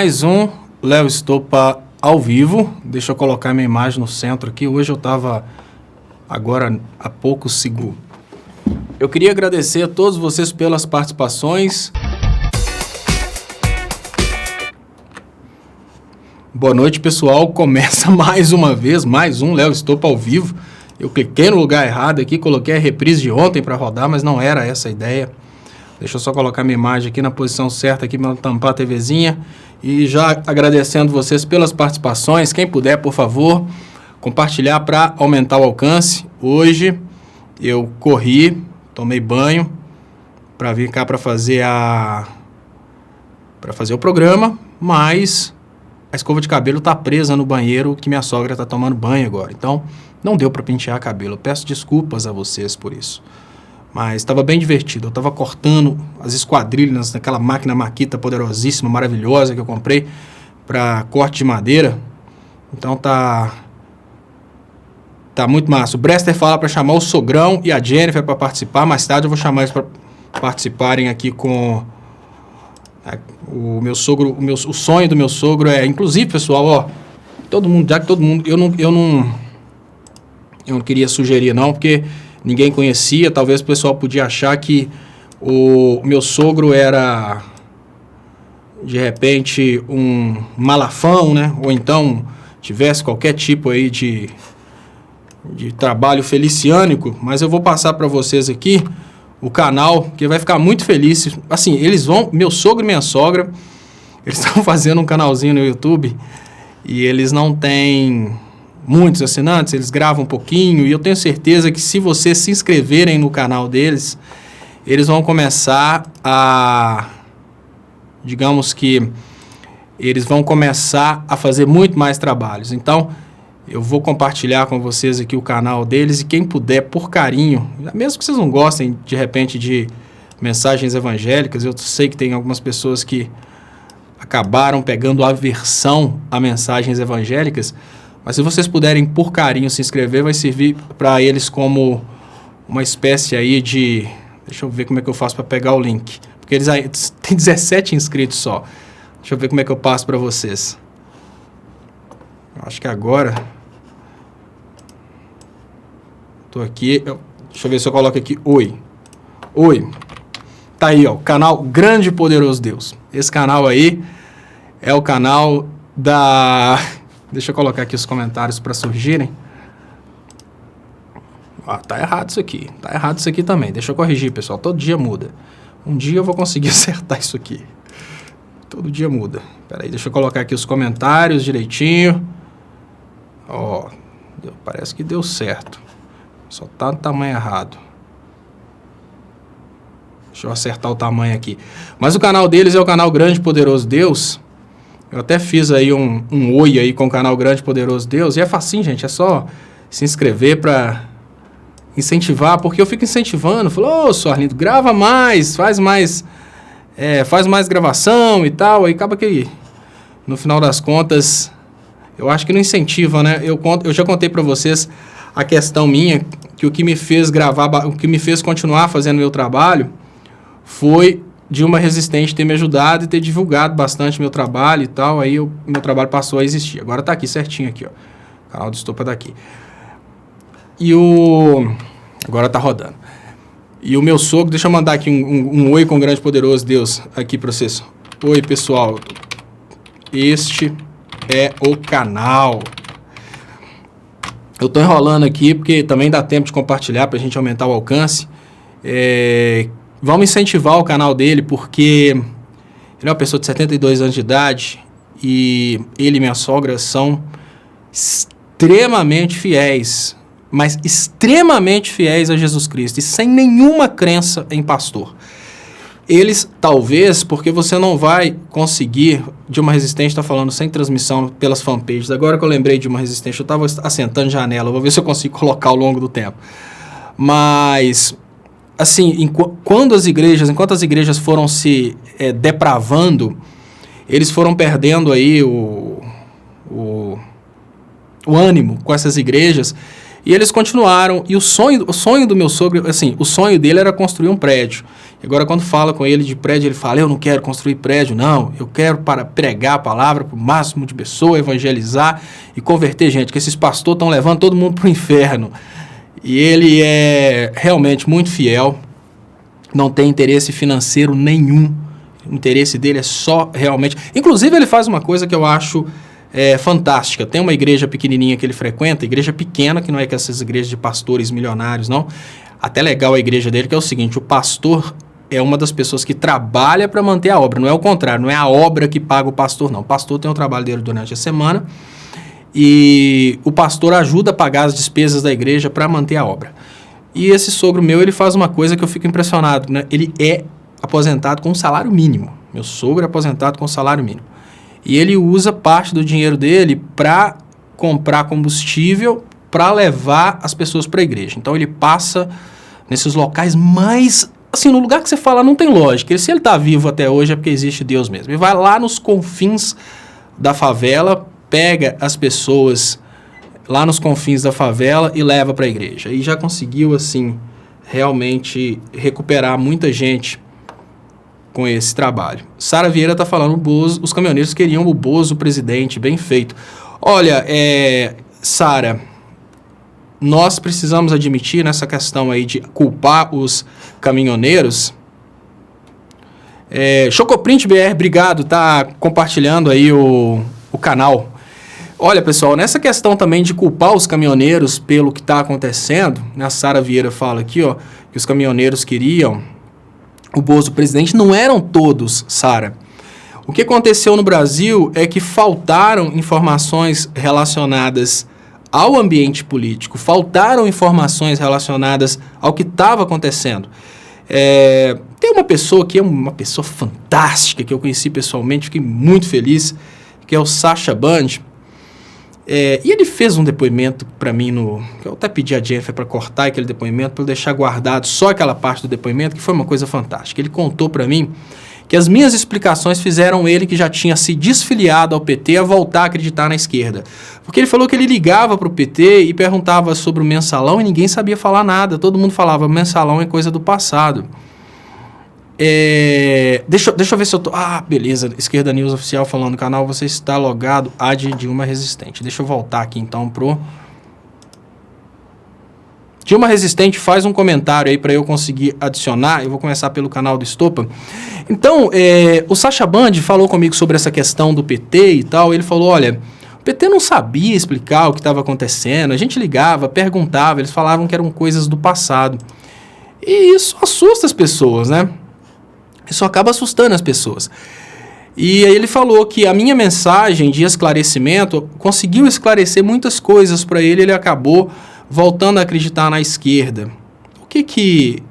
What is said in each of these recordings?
Mais um Léo Estopa ao vivo. Deixa eu colocar minha imagem no centro aqui. Hoje eu estava agora há pouco seguro. Eu queria agradecer a todos vocês pelas participações. Boa noite, pessoal. Começa mais uma vez, mais um Léo Estopa ao vivo. Eu cliquei no lugar errado aqui, coloquei a reprise de ontem para rodar, mas não era essa a ideia. Deixa eu só colocar minha imagem aqui na posição certa aqui para tampar a TVzinha. E já agradecendo vocês pelas participações. Quem puder, por favor, compartilhar para aumentar o alcance. Hoje eu corri, tomei banho para vir cá para fazer o programa, mas a escova de cabelo está presa no banheiro que minha sogra está tomando banho agora. Então, não deu para pentear cabelo. Eu peço desculpas a vocês por isso. Mas estava bem divertido. Eu estava cortando as esquadrilhas naquela máquina Makita poderosíssima, maravilhosa que eu comprei para corte de madeira. Então tá muito massa. O Brester fala para chamar o sogrão e a Jennifer para participar. Mais tarde eu vou chamar eles para participarem aqui com o meu sogro. O sonho do meu sogro é, inclusive, pessoal, ó, todo mundo, eu não queria sugerir não, porque ninguém conhecia, talvez o pessoal podia achar que o meu sogro era, de repente, um malafão, né? Ou então tivesse qualquer tipo aí de trabalho feliciânico, mas eu vou passar para vocês aqui o canal, que vai ficar muito feliz. Assim, meu sogro e minha sogra, eles estão fazendo um canalzinho no YouTube e eles não têm muitos assinantes, eles gravam um pouquinho, e eu tenho certeza que se vocês se inscreverem no canal deles, eles vão começar eles vão começar a fazer muito mais trabalhos. Então, eu vou compartilhar com vocês aqui o canal deles, e quem puder, por carinho, mesmo que vocês não gostem, de repente, de mensagens evangélicas, eu sei que tem algumas pessoas que acabaram pegando aversão a mensagens evangélicas, mas se vocês puderem, por carinho, se inscrever, vai servir para eles como uma espécie aí de... Deixa eu ver como é que eu faço para pegar o link. Porque eles têm 17 inscritos só. Deixa eu ver como é que eu passo para vocês. Eu acho que agora... Estou aqui... Deixa eu ver se eu coloco aqui. Oi. Tá aí, ó. Canal Grande e Poderoso Deus. Esse canal aí é o canal da... Deixa eu colocar aqui os comentários para surgirem. Tá errado isso aqui. Tá errado isso aqui também. Deixa eu corrigir, pessoal. Todo dia muda. Um dia eu vou conseguir acertar isso aqui. Todo dia muda. Espera aí, deixa eu colocar aqui os comentários direitinho. Ó, parece que deu certo. Só tá no tamanho errado. Deixa eu acertar o tamanho aqui. Mas o canal deles é o canal Grande e Poderoso Deus. Eu até fiz aí um oi aí com o canal Grande e Poderoso Deus. E é facinho, gente. É só se inscrever para incentivar. Porque eu fico incentivando. Falo, ô, Arlindo, grava mais. Faz mais gravação e tal. Aí acaba que, no final das contas, eu acho que não incentiva, né? Eu já contei para vocês a questão minha. Que o que me fez gravar, o que me fez continuar fazendo meu trabalho foi de uma resistente ter me ajudado e ter divulgado bastante meu trabalho e tal, aí meu trabalho passou a existir. Agora tá aqui certinho aqui, ó. O canal do Estopa tá aqui. Agora tá rodando. E o meu sogro, deixa eu mandar aqui um oi com o Grande e Poderoso Deus aqui pra vocês. Oi, pessoal. Este é o canal. Eu tô enrolando aqui porque também dá tempo de compartilhar pra gente aumentar o alcance. Vamos incentivar o canal dele, porque ele é uma pessoa de 72 anos de idade e ele e minha sogra são extremamente fiéis, mas extremamente fiéis a Jesus Cristo e sem nenhuma crença em pastor. Eles, talvez, porque você não vai conseguir, de uma resistente, está falando sem transmissão pelas fanpages. Agora que eu lembrei de uma resistente, eu estava assentando janela, vou ver se eu consigo colocar ao longo do tempo. Mas... assim, enquanto as igrejas foram se depravando, eles foram perdendo aí o ânimo com essas igrejas, E eles continuaram, e o sonho do meu sogro, assim, o sonho dele era construir um prédio. E agora quando fala com ele de prédio, ele fala, eu não quero construir prédio, não, eu quero para pregar a palavra para o máximo de pessoas, evangelizar e converter gente, que esses pastores estão levando todo mundo para o inferno. E ele é realmente muito fiel, não tem interesse financeiro nenhum, o interesse dele é só realmente... Inclusive ele faz uma coisa que eu acho fantástica, tem uma igreja pequenininha que ele frequenta, igreja pequena, que não é que essas igrejas de pastores milionários, não, até legal a igreja dele, que é o seguinte, o pastor é uma das pessoas que trabalha para manter a obra, não é o contrário, não é a obra que paga o pastor, não, o pastor tem o trabalho dele durante a semana, e o pastor ajuda a pagar as despesas da igreja para manter a obra. E esse sogro meu, ele faz uma coisa que eu fico impressionado, né? Ele é aposentado com um salário mínimo. Meu sogro é aposentado com um salário mínimo. E ele usa parte do dinheiro dele para comprar combustível para levar as pessoas para a igreja. Então ele passa nesses locais mais... Assim, no lugar que você fala não tem lógica. Se ele está vivo até hoje é porque existe Deus mesmo. Ele vai lá nos confins da favela, pega as pessoas lá nos confins da favela e leva para a igreja. E já conseguiu, assim, realmente recuperar muita gente com esse trabalho. Sara Vieira está falando, Bozo, os caminhoneiros queriam o Bozo presidente, bem feito. Olha, Sara, nós precisamos admitir nessa questão aí de culpar os caminhoneiros. Chocoprint BR, obrigado, tá compartilhando aí o canal. Olha, pessoal, nessa questão também de culpar os caminhoneiros pelo que está acontecendo, né, a Sara Vieira fala aqui, ó, que os caminhoneiros queriam o Bozo presidente, não eram todos, Sara. O que aconteceu no Brasil é que faltaram informações relacionadas ao ambiente político, faltaram informações relacionadas ao que estava acontecendo. Tem uma pessoa que é uma pessoa fantástica, que eu conheci pessoalmente, fiquei muito feliz, que é o Sacha Band. E ele fez um depoimento para mim, eu até pedi a Jennifer para cortar aquele depoimento, para eu deixar guardado só aquela parte do depoimento, que foi uma coisa fantástica. Ele contou para mim que as minhas explicações fizeram ele, que já tinha se desfiliado ao PT, a voltar a acreditar na esquerda. Porque ele falou que ele ligava para o PT e perguntava sobre o mensalão e ninguém sabia falar nada. Todo mundo falava, mensalão é coisa do passado. Deixa eu ver se eu tô... beleza, Esquerda News Oficial falando no canal, você está logado ad Dilma Resistente. Deixa eu voltar aqui então pro... Dilma Resistente, faz um comentário aí para eu conseguir adicionar. Eu vou começar pelo canal do Estopa. Então, o Sacha Band falou comigo sobre essa questão do PT e tal. Ele falou, olha, o PT não sabia explicar o que estava acontecendo. A gente ligava, perguntava, eles falavam que eram coisas do passado. E isso assusta as pessoas, né? Isso acaba assustando as pessoas. E aí ele falou que a minha mensagem de esclarecimento conseguiu esclarecer muitas coisas para ele, ele acabou voltando a acreditar na esquerda. O que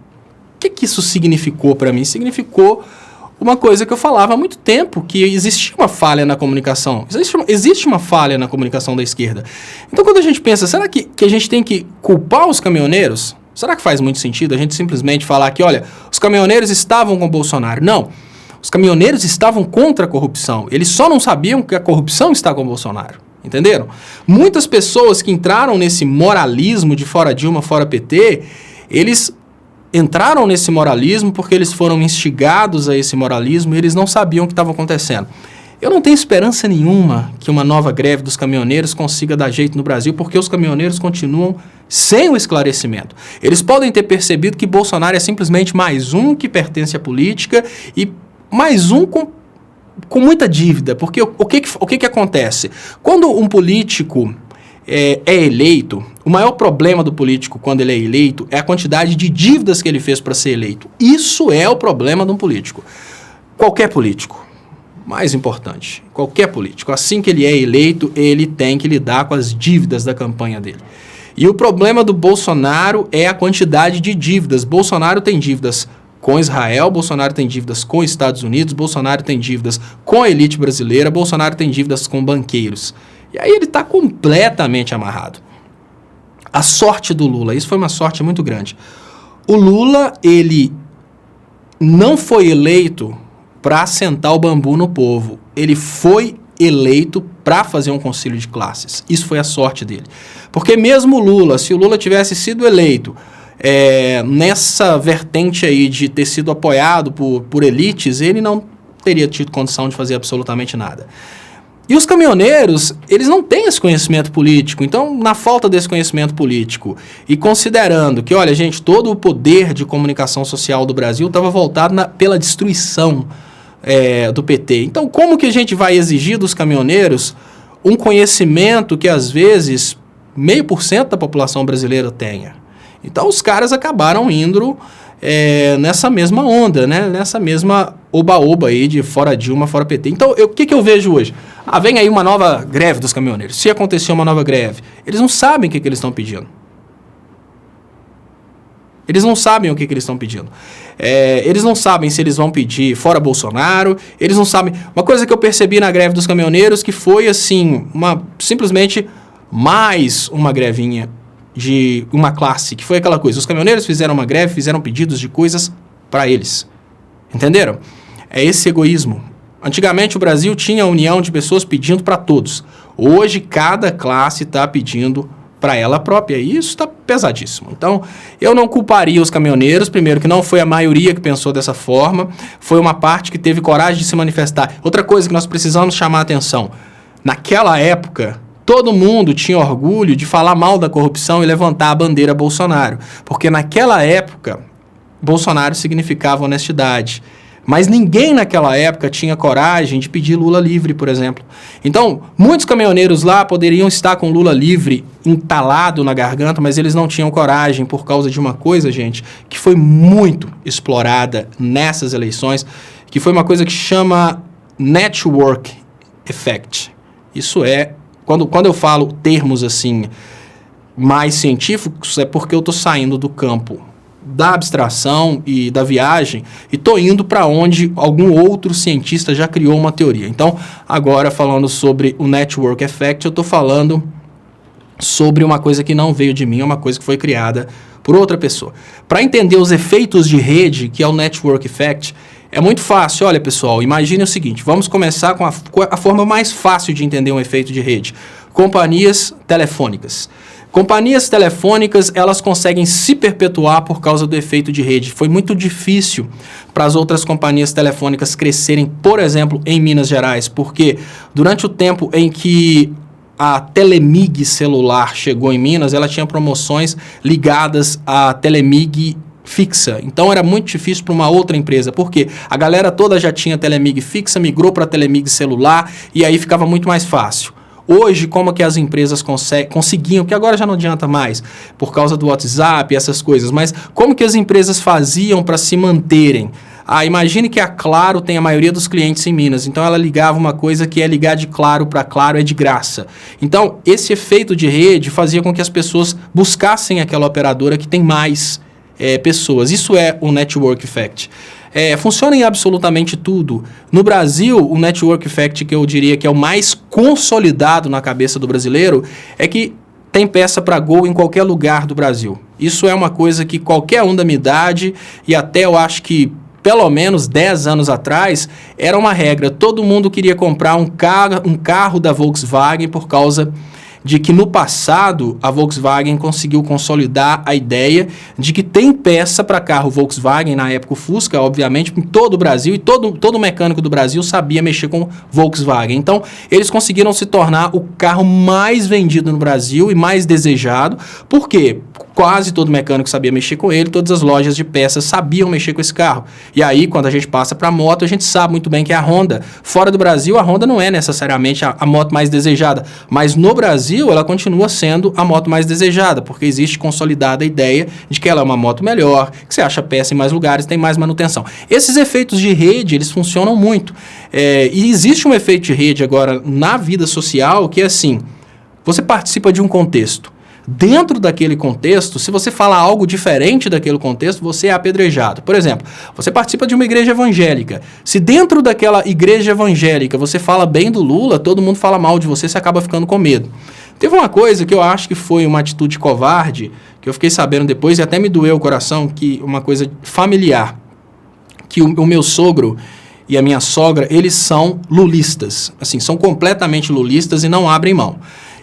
isso significou para mim? Significou uma coisa que eu falava há muito tempo, que existia uma falha na comunicação. Existe uma falha na comunicação da esquerda. Então quando a gente pensa, será que a gente tem que culpar os caminhoneiros? Será que faz muito sentido a gente simplesmente falar que, olha, os caminhoneiros estavam com o Bolsonaro? Não, os caminhoneiros estavam contra a corrupção. Eles só não sabiam que a corrupção está com o Bolsonaro. Entenderam? Muitas pessoas que entraram nesse moralismo de fora Dilma, fora PT, eles entraram nesse moralismo porque eles foram instigados a esse moralismo e eles não sabiam o que estava acontecendo. Eu não tenho esperança nenhuma que uma nova greve dos caminhoneiros consiga dar jeito no Brasil, porque os caminhoneiros continuam sem o esclarecimento. Eles podem ter percebido que Bolsonaro é simplesmente mais um que pertence à política e mais um com muita dívida, porque o que acontece? Quando um político é eleito, o maior problema do político quando ele é eleito é a quantidade de dívidas que ele fez para ser eleito. Isso é o problema de um político. Qualquer político. Mais importante, qualquer político, assim que ele é eleito, ele tem que lidar com as dívidas da campanha dele. E o problema do Bolsonaro é a quantidade de dívidas. Bolsonaro tem dívidas com Israel, Bolsonaro tem dívidas com Estados Unidos, Bolsonaro tem dívidas com a elite brasileira, Bolsonaro tem dívidas com banqueiros. E aí ele está completamente amarrado. A sorte do Lula, isso foi uma sorte muito grande. O Lula, ele não foi eleito para assentar o bambu no povo. Ele foi eleito para fazer um concílio de classes. Isso foi a sorte dele. Porque mesmo Lula, se o Lula tivesse sido eleito nessa vertente aí de ter sido apoiado por elites, ele não teria tido condição de fazer absolutamente nada. E os caminhoneiros, eles não têm esse conhecimento político. Então, na falta desse conhecimento político e considerando que, olha, gente, todo o poder de comunicação social do Brasil estava voltado pela destruição do PT. Então, como que a gente vai exigir dos caminhoneiros um conhecimento que, às vezes, 0,5% da população brasileira tenha? Então, os caras acabaram indo nessa mesma onda, né? Nessa mesma oba-oba aí de fora Dilma, fora PT. Então, o que eu vejo hoje? Vem aí uma nova greve dos caminhoneiros. Se acontecer uma nova greve, eles não sabem o que eles estão pedindo. Eles não sabem o que eles estão pedindo. Eles não sabem se eles vão pedir fora Bolsonaro, eles não sabem... Uma coisa que eu percebi na greve dos caminhoneiros que foi, assim, simplesmente mais uma grevinha de uma classe, que foi aquela coisa, os caminhoneiros fizeram uma greve, fizeram pedidos de coisas para eles. Entenderam? É esse egoísmo. Antigamente o Brasil tinha a união de pessoas pedindo para todos. Hoje cada classe está pedindo para ela própria, e isso está pesadíssimo. Então, eu não culparia os caminhoneiros, primeiro que não foi a maioria que pensou dessa forma, foi uma parte que teve coragem de se manifestar. Outra coisa que nós precisamos chamar a atenção, naquela época... Todo mundo tinha orgulho de falar mal da corrupção e levantar a bandeira Bolsonaro. Porque naquela época, Bolsonaro significava honestidade. Mas ninguém naquela época tinha coragem de pedir Lula livre, por exemplo. Então, muitos caminhoneiros lá poderiam estar com Lula livre entalado na garganta, mas eles não tinham coragem por causa de uma coisa, gente, que foi muito explorada nessas eleições, que foi uma coisa que chama network effect. Isso é... Quando eu falo termos assim mais científicos, é porque eu estou saindo do campo da abstração e da viagem e estou indo para onde algum outro cientista já criou uma teoria. Então, agora falando sobre o network effect, eu estou falando sobre uma coisa que não veio de mim, é uma coisa que foi criada por outra pessoa. Para entender os efeitos de rede, que é o network effect, é muito fácil. Olha, pessoal, imagine o seguinte, vamos começar com a forma mais fácil de entender um efeito de rede. Companhias telefônicas. Companhias telefônicas, elas conseguem se perpetuar por causa do efeito de rede. Foi muito difícil para as outras companhias telefônicas crescerem, por exemplo, em Minas Gerais, porque durante o tempo em que a Telemig celular chegou em Minas, ela tinha promoções ligadas à Telemig fixa. Então era muito difícil para uma outra empresa, porque a galera toda já tinha Telemig fixa, migrou para Telemig celular e aí ficava muito mais fácil. Hoje, como que as empresas conseguiam, que agora já não adianta mais, por causa do WhatsApp e essas coisas, mas como que as empresas faziam para se manterem? Imagine que a Claro tem a maioria dos clientes em Minas, então ela ligava uma coisa que é ligar de Claro para Claro é de graça. Então, esse efeito de rede fazia com que as pessoas buscassem aquela operadora que tem mais pessoas. Isso é o network effect. Funciona em absolutamente tudo. No Brasil, o network effect que eu diria que é o mais consolidado na cabeça do brasileiro é que tem peça para gol em qualquer lugar do Brasil. Isso é uma coisa que qualquer um da minha idade, e até eu acho que pelo menos 10 anos atrás, era uma regra. Todo mundo queria comprar um carro da Volkswagen por causa de que no passado a Volkswagen conseguiu consolidar a ideia de que tem peça para carro Volkswagen, na época o Fusca, obviamente, em todo o Brasil, e todo mecânico do Brasil sabia mexer com Volkswagen. Então, eles conseguiram se tornar o carro mais vendido no Brasil e mais desejado. Por quê? Quase todo mecânico sabia mexer com ele, todas as lojas de peças sabiam mexer com esse carro. E aí, quando a gente passa para a moto, a gente sabe muito bem que é a Honda. Fora do Brasil, a Honda não é necessariamente a moto mais desejada, mas no Brasil, ela continua sendo a moto mais desejada, porque existe consolidada a ideia de que ela é uma moto melhor, que você acha peça em mais lugares, tem mais manutenção. Esses efeitos de rede, eles funcionam muito. E existe um efeito de rede agora na vida social que é assim, você participa de um contexto. Dentro daquele contexto, se você fala algo diferente daquele contexto, você é apedrejado. Por exemplo, você participa de uma igreja evangélica. Se dentro daquela igreja evangélica você fala bem do Lula, todo mundo fala mal de você, você acaba ficando com medo. Teve uma coisa que eu acho que foi uma atitude covarde, que eu fiquei sabendo depois e até me doeu o coração, que uma coisa familiar, que o meu sogro, e a minha sogra, eles são lulistas, assim, são completamente lulistas e não abrem mão.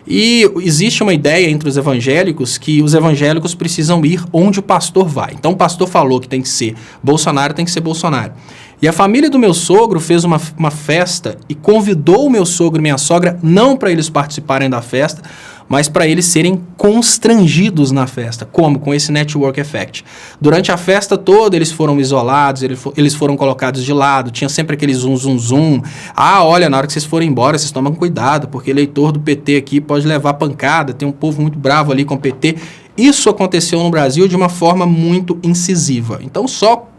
E existe uma ideia entre os evangélicos que os evangélicos precisam ir onde o pastor vai. Então o pastor falou que tem que ser Bolsonaro, tem que ser Bolsonaro. E a família do meu sogro fez uma festa e convidou o meu sogro e minha sogra não para eles participarem da festa, mas para eles serem constrangidos na festa. Como? Com esse network effect. Durante a festa toda, eles foram isolados, eles foram colocados de lado, tinha sempre aquele zum, zum, zum. Ah, olha, na hora que vocês forem embora, vocês tomam cuidado, porque eleitor do PT aqui pode levar pancada, tem um povo muito bravo ali com o PT. Isso aconteceu no Brasil de uma forma muito incisiva. Então, só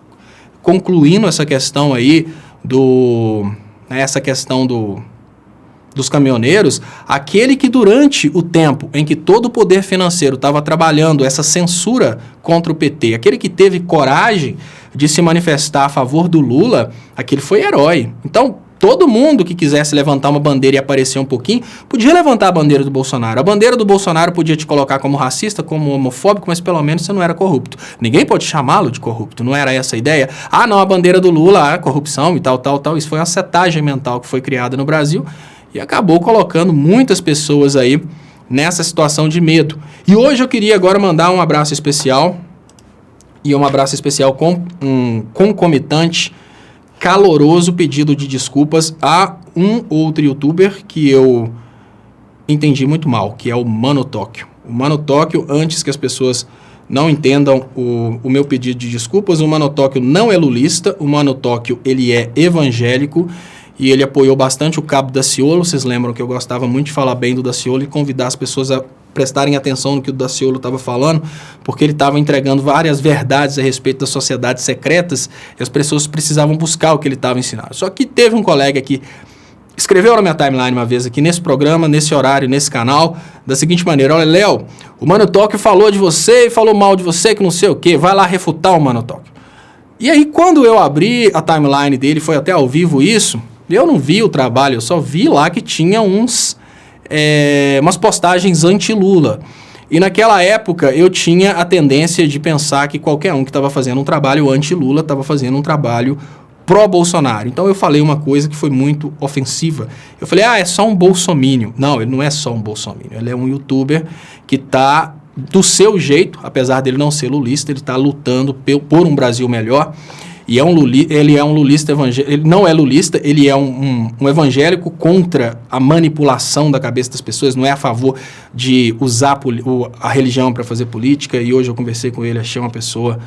concluindo essa questão aí dos caminhoneiros, aquele que durante o tempo em que todo o poder financeiro estava trabalhando essa censura contra o PT, aquele que teve coragem de se manifestar a favor do Lula, aquele foi herói. Então, todo mundo que quisesse levantar uma bandeira e aparecer um pouquinho, podia levantar a bandeira do Bolsonaro. A bandeira do Bolsonaro podia te colocar como racista, como homofóbico, mas pelo menos você não era corrupto. Ninguém pode chamá-lo de corrupto, não era essa a ideia? Ah, não, a bandeira do Lula, corrupção e tal. Isso foi uma setagem mental que foi criada no Brasil e acabou colocando muitas pessoas aí nessa situação de medo. E hoje eu queria agora mandar um abraço especial, e um abraço especial com um concomitante, caloroso pedido de desculpas a um outro youtuber que eu entendi muito mal, que é o Mano Tóquio. O Mano Tóquio, antes que as pessoas não entendam o meu pedido de desculpas, o Mano Tóquio não é lulista, o Mano Tóquio ele é evangélico e ele apoiou bastante o Cabo Daciolo. Vocês lembram que eu gostava muito de falar bem do Daciolo e convidar as pessoas a prestarem atenção no que o Daciolo estava falando, porque ele estava entregando várias verdades a respeito das sociedades secretas e as pessoas precisavam buscar o que ele estava ensinando. Só que teve um colega que escreveu na minha timeline uma vez aqui nesse programa, nesse horário, nesse canal, da seguinte maneira: olha, Léo, o Mano Tóquio falou de você e falou mal de você, que não sei o quê, vai lá refutar o Mano Tóquio. E aí, quando eu abri a timeline dele, foi até ao vivo isso, eu não vi o trabalho, eu só vi lá que tinha umas postagens anti-Lula. E naquela época eu tinha a tendência de pensar que qualquer um que estava fazendo um trabalho anti-Lula estava fazendo um trabalho pró-Bolsonaro. Então eu falei uma coisa que foi muito ofensiva. Eu falei, é só um bolsomínio. Não, ele não é só um bolsomínio. Ele é um youtuber que está do seu jeito, apesar dele não ser lulista, ele está lutando por um Brasil melhor. E ele é um lulista evangélico. Ele não é lulista, ele é um evangélico contra a manipulação da cabeça das pessoas, não é a favor de usar a religião para fazer política. E hoje eu conversei com ele, achei uma pessoa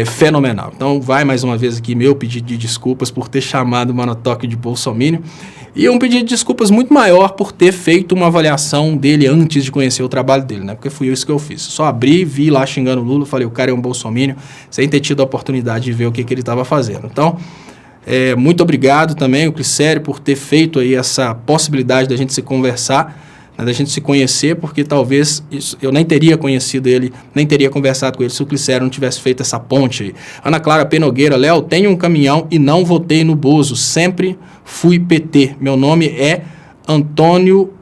fenomenal. Então vai mais uma vez aqui meu pedido de desculpas por ter chamado o Mano Tóquio de bolsomínio, e um pedido de desculpas muito maior por ter feito uma avaliação dele antes de conhecer o trabalho dele, né? Porque foi isso que eu fiz. Só abri, vi lá xingando o Lula, falei, o cara é um bolsomínio, sem ter tido a oportunidade de ver o que ele estava fazendo. Então, muito obrigado também, o Clicério, por ter feito aí essa possibilidade da gente se conversar, né, da gente se conhecer, porque talvez eu nem teria conhecido ele, nem teria conversado com ele se o Clicério não tivesse feito essa ponte aí. Ana Clara P. Nogueira, Léo, tenho um caminhão e não votei no Bozo, sempre fui PT. Meu nome é Antônio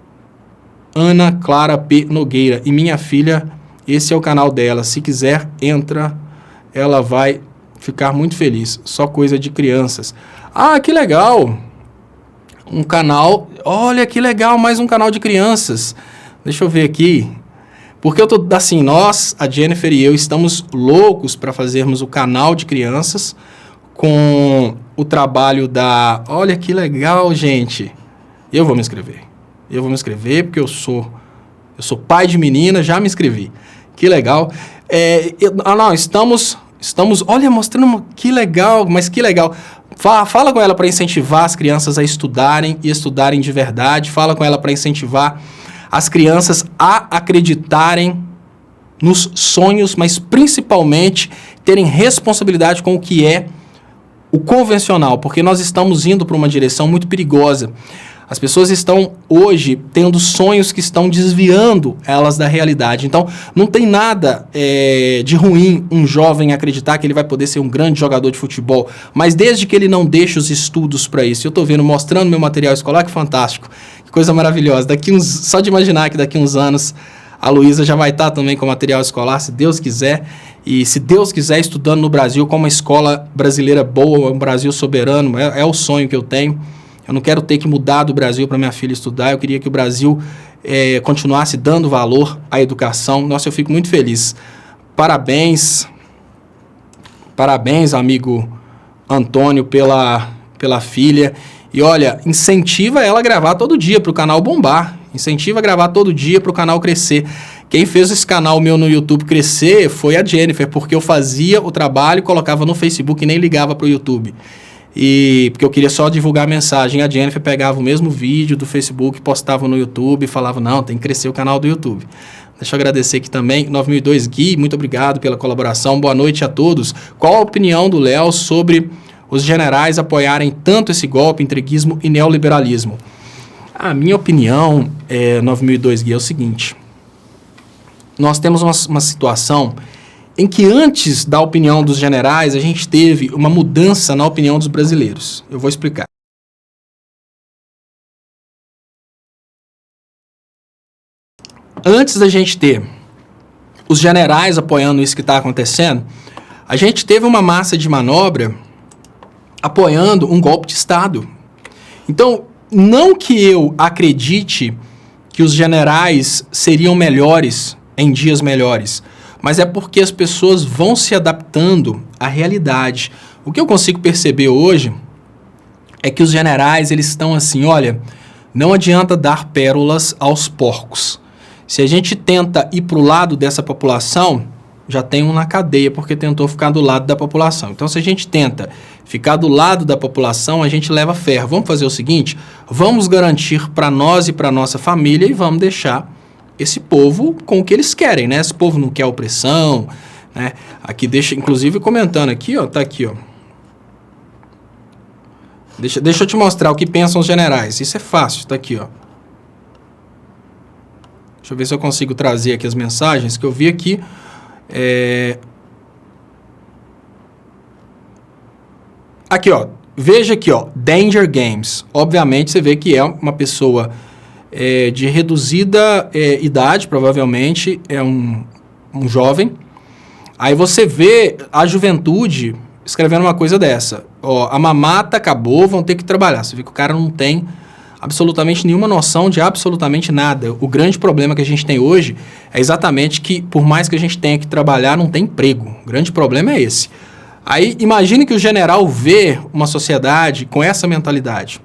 Ana Clara P. Nogueira e minha filha, esse é o canal dela, se quiser, entra, ela vai ficar muito feliz, só coisa de crianças. Ah, que legal! Um canal, olha que legal, mais um canal de crianças. Deixa eu ver aqui. Porque eu tô assim, nós, a Jennifer e eu, estamos loucos para fazermos o canal de crianças com o trabalho da... Olha que legal, gente. Eu vou me inscrever porque eu sou pai de menina, já me inscrevi. Que legal. Estamos, olha, mostrando, que legal, mas que legal. Fala com ela para incentivar as crianças a estudarem e estudarem de verdade. Fala com ela para incentivar as crianças a acreditarem nos sonhos, mas principalmente terem responsabilidade com o que é o convencional, porque nós estamos indo para uma direção muito perigosa. As pessoas estão hoje tendo sonhos que estão desviando elas da realidade. Então, não tem nada de ruim um jovem acreditar que ele vai poder ser um grande jogador de futebol, mas desde que ele não deixe os estudos para isso. Eu estou vendo, mostrando meu material escolar, que fantástico, que coisa maravilhosa. Só de imaginar que daqui uns anos a Luísa já vai estar também com material escolar, se Deus quiser. e, se Deus quiser, estudando no Brasil com uma escola brasileira boa, um Brasil soberano, é o sonho que eu tenho. Eu não quero ter que mudar do Brasil para minha filha estudar, eu queria que o Brasil continuasse dando valor à educação. Nossa, eu fico muito feliz. Parabéns, amigo Antônio, pela filha. E olha, incentiva ela a gravar todo dia para o canal bombar. Incentiva a gravar todo dia para o canal crescer. Quem fez esse canal meu no YouTube crescer foi a Jennifer, porque eu fazia o trabalho, colocava no Facebook e nem ligava para o YouTube. E porque eu queria só divulgar a mensagem. A Jennifer pegava o mesmo vídeo do Facebook, postava no YouTube e falava, não, tem que crescer o canal do YouTube. Deixa eu agradecer aqui também, 9002 Gui, muito obrigado pela colaboração. Boa noite a todos. Qual a opinião do Léo sobre os generais apoiarem tanto esse golpe, entreguismo e neoliberalismo? A minha opinião, 9002 Gui, é o seguinte. Nós temos uma situação em que antes da opinião dos generais, a gente teve uma mudança na opinião dos brasileiros. Eu vou explicar. Antes da gente ter os generais apoiando isso que está acontecendo, a gente teve uma massa de manobra apoiando um golpe de Estado. Então, não que eu acredite que os generais seriam melhores em dias melhores, mas é porque as pessoas vão se adaptando à realidade. O que eu consigo perceber hoje é que os generais, eles estão assim, olha, não adianta dar pérolas aos porcos. Se a gente tenta ir para o lado dessa população, já tem um na cadeia porque tentou ficar do lado da população. Então, se a gente tenta ficar do lado da população, a gente leva ferro. Vamos fazer o seguinte, vamos garantir para nós e para nossa família e vamos deixar esse povo com o que eles querem, né? Esse povo não quer opressão, né? Aqui deixa, inclusive comentando aqui, ó, tá aqui, ó. Deixa eu te mostrar o que pensam os generais. Isso é fácil, tá aqui, ó. Deixa eu ver se eu consigo trazer aqui as mensagens que eu vi aqui. Aqui, ó. Veja aqui, ó. Danger Games. Obviamente, você vê que é uma pessoa de reduzida idade, provavelmente. É um jovem. Aí você vê a juventude escrevendo uma coisa dessa. Ó, a mamata acabou, vão ter que trabalhar. Você vê que o cara não tem absolutamente nenhuma noção de absolutamente nada. O grande problema que a gente tem hoje é exatamente que, por mais que a gente tenha que trabalhar, não tem emprego. O grande problema é esse. Aí, imagine que o general vê uma sociedade com essa mentalidade.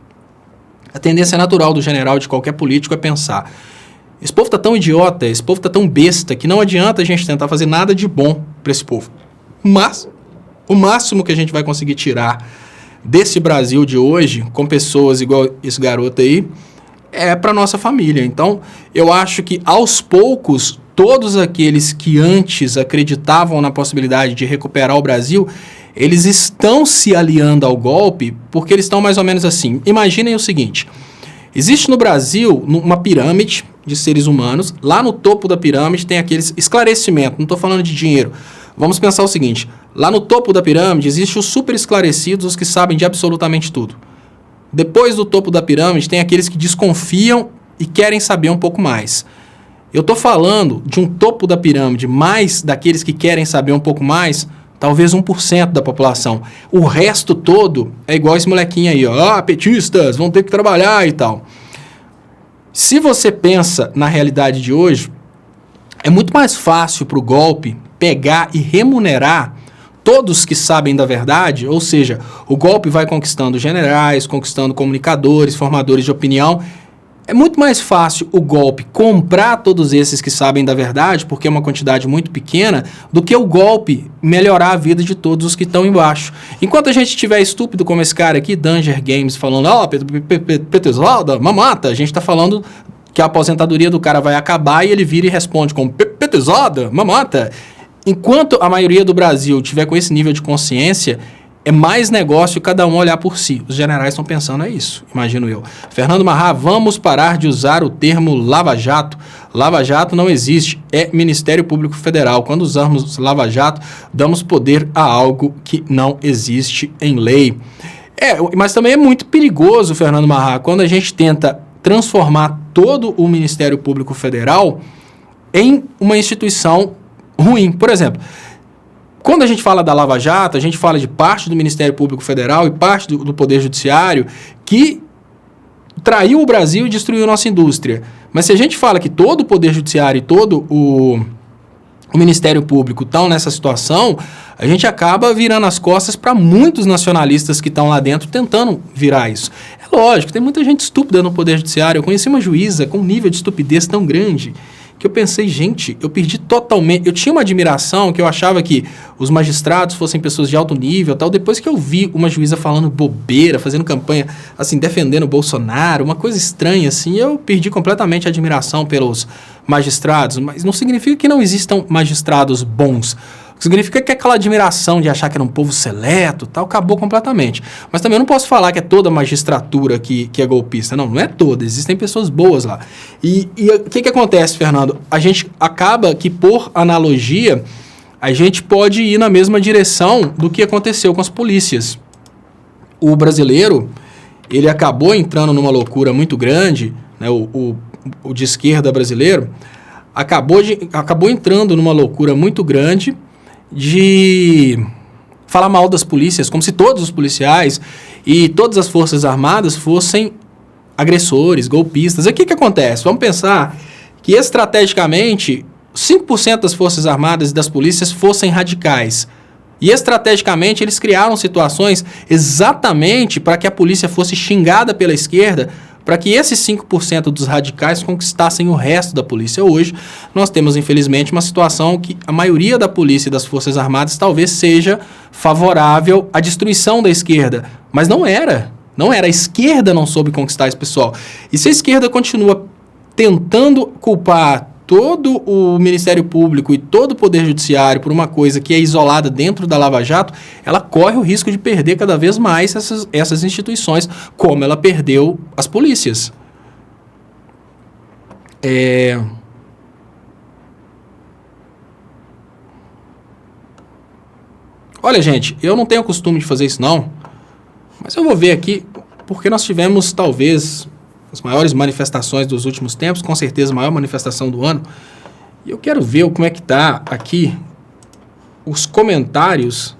A tendência natural do general, de qualquer político, é pensar, esse povo está tão idiota, esse povo está tão besta, que não adianta a gente tentar fazer nada de bom para esse povo. Mas o máximo que a gente vai conseguir tirar desse Brasil de hoje, com pessoas igual esse garoto aí, é para nossa família. Então, eu acho que, aos poucos, todos aqueles que antes acreditavam na possibilidade de recuperar o Brasil, eles estão se aliando ao golpe, porque eles estão mais ou menos assim. Imaginem o seguinte, existe no Brasil uma pirâmide de seres humanos, lá no topo da pirâmide tem aqueles esclarecimentos, não estou falando de dinheiro. Vamos pensar o seguinte, lá no topo da pirâmide existe os super esclarecidos, os que sabem de absolutamente tudo. Depois do topo da pirâmide tem aqueles que desconfiam e querem saber um pouco mais. Eu estou falando de um topo da pirâmide, mais daqueles que querem saber um pouco mais, talvez 1% da população. O resto todo é igual esse molequinho aí, ó, petistas, vão ter que trabalhar e tal. Se você pensa na realidade de hoje, é muito mais fácil para o golpe pegar e remunerar todos que sabem da verdade, ou seja, o golpe vai conquistando generais, conquistando comunicadores, formadores de opinião. É muito mais fácil o golpe comprar todos esses que sabem da verdade, porque é uma quantidade muito pequena, do que o golpe melhorar a vida de todos os que estão embaixo. Enquanto a gente estiver estúpido como esse cara aqui, Danger Games, falando, ó, Petesalda, mamata, a gente está falando que a aposentadoria do cara vai acabar e ele vira e responde com Petesalda, mamata. Enquanto a maioria do Brasil tiver com esse nível de consciência, é mais negócio cada um olhar por si. Os generais estão pensando isso, imagino eu. Fernando Marrá, vamos parar de usar o termo Lava Jato. Lava Jato não existe, é Ministério Público Federal. Quando usamos Lava Jato, damos poder a algo que não existe em lei. Mas também é muito perigoso, Fernando Marrá, quando a gente tenta transformar todo o Ministério Público Federal em uma instituição ruim. Por exemplo, quando a gente fala da Lava Jato, a gente fala de parte do Ministério Público Federal e parte do Poder Judiciário que traiu o Brasil e destruiu nossa indústria. Mas se a gente fala que todo o Poder Judiciário e todo o Ministério Público estão nessa situação, a gente acaba virando as costas para muitos nacionalistas que estão lá dentro tentando virar isso. É lógico, tem muita gente estúpida no Poder Judiciário. Eu conheci uma juíza com um nível de estupidez tão grande que eu pensei, gente, eu perdi totalmente. Eu tinha uma admiração que eu achava que os magistrados fossem pessoas de alto nível, tal. Depois que eu vi uma juíza falando bobeira, fazendo campanha, assim, defendendo o Bolsonaro, uma coisa estranha, assim, eu perdi completamente a admiração pelos magistrados. Mas não significa que não existam magistrados bons. Significa que aquela admiração de achar que era um povo seleto, tal, acabou completamente. Mas também eu não posso falar que é toda a magistratura que é golpista. Não é toda. Existem pessoas boas lá. E o que acontece, Fernando? A gente acaba que, por analogia, a gente pode ir na mesma direção do que aconteceu com as polícias. O brasileiro, ele acabou entrando numa loucura muito grande, né? O de esquerda brasileiro acabou entrando numa loucura muito grande de falar mal das polícias, como se todos os policiais e todas as forças armadas fossem agressores, golpistas. E o que acontece? Vamos pensar que estrategicamente 5% das forças armadas e das polícias fossem radicais. E estrategicamente eles criaram situações exatamente para que a polícia fosse xingada pela esquerda, para que esses 5% dos radicais conquistassem o resto da polícia. Hoje, nós temos, infelizmente, uma situação que a maioria da polícia e das Forças Armadas talvez seja favorável à destruição da esquerda. Mas não era. Não era. A esquerda não soube conquistar esse pessoal. E se a esquerda continua tentando culpar todo o Ministério Público e todo o Poder Judiciário por uma coisa que é isolada dentro da Lava Jato, ela corre o risco de perder cada vez mais essas instituições, como ela perdeu as polícias. Olha, gente, eu não tenho costume de fazer isso não, mas eu vou ver aqui, porque nós tivemos talvez as maiores manifestações dos últimos tempos, com certeza a maior manifestação do ano. E eu quero ver como é que está aqui os comentários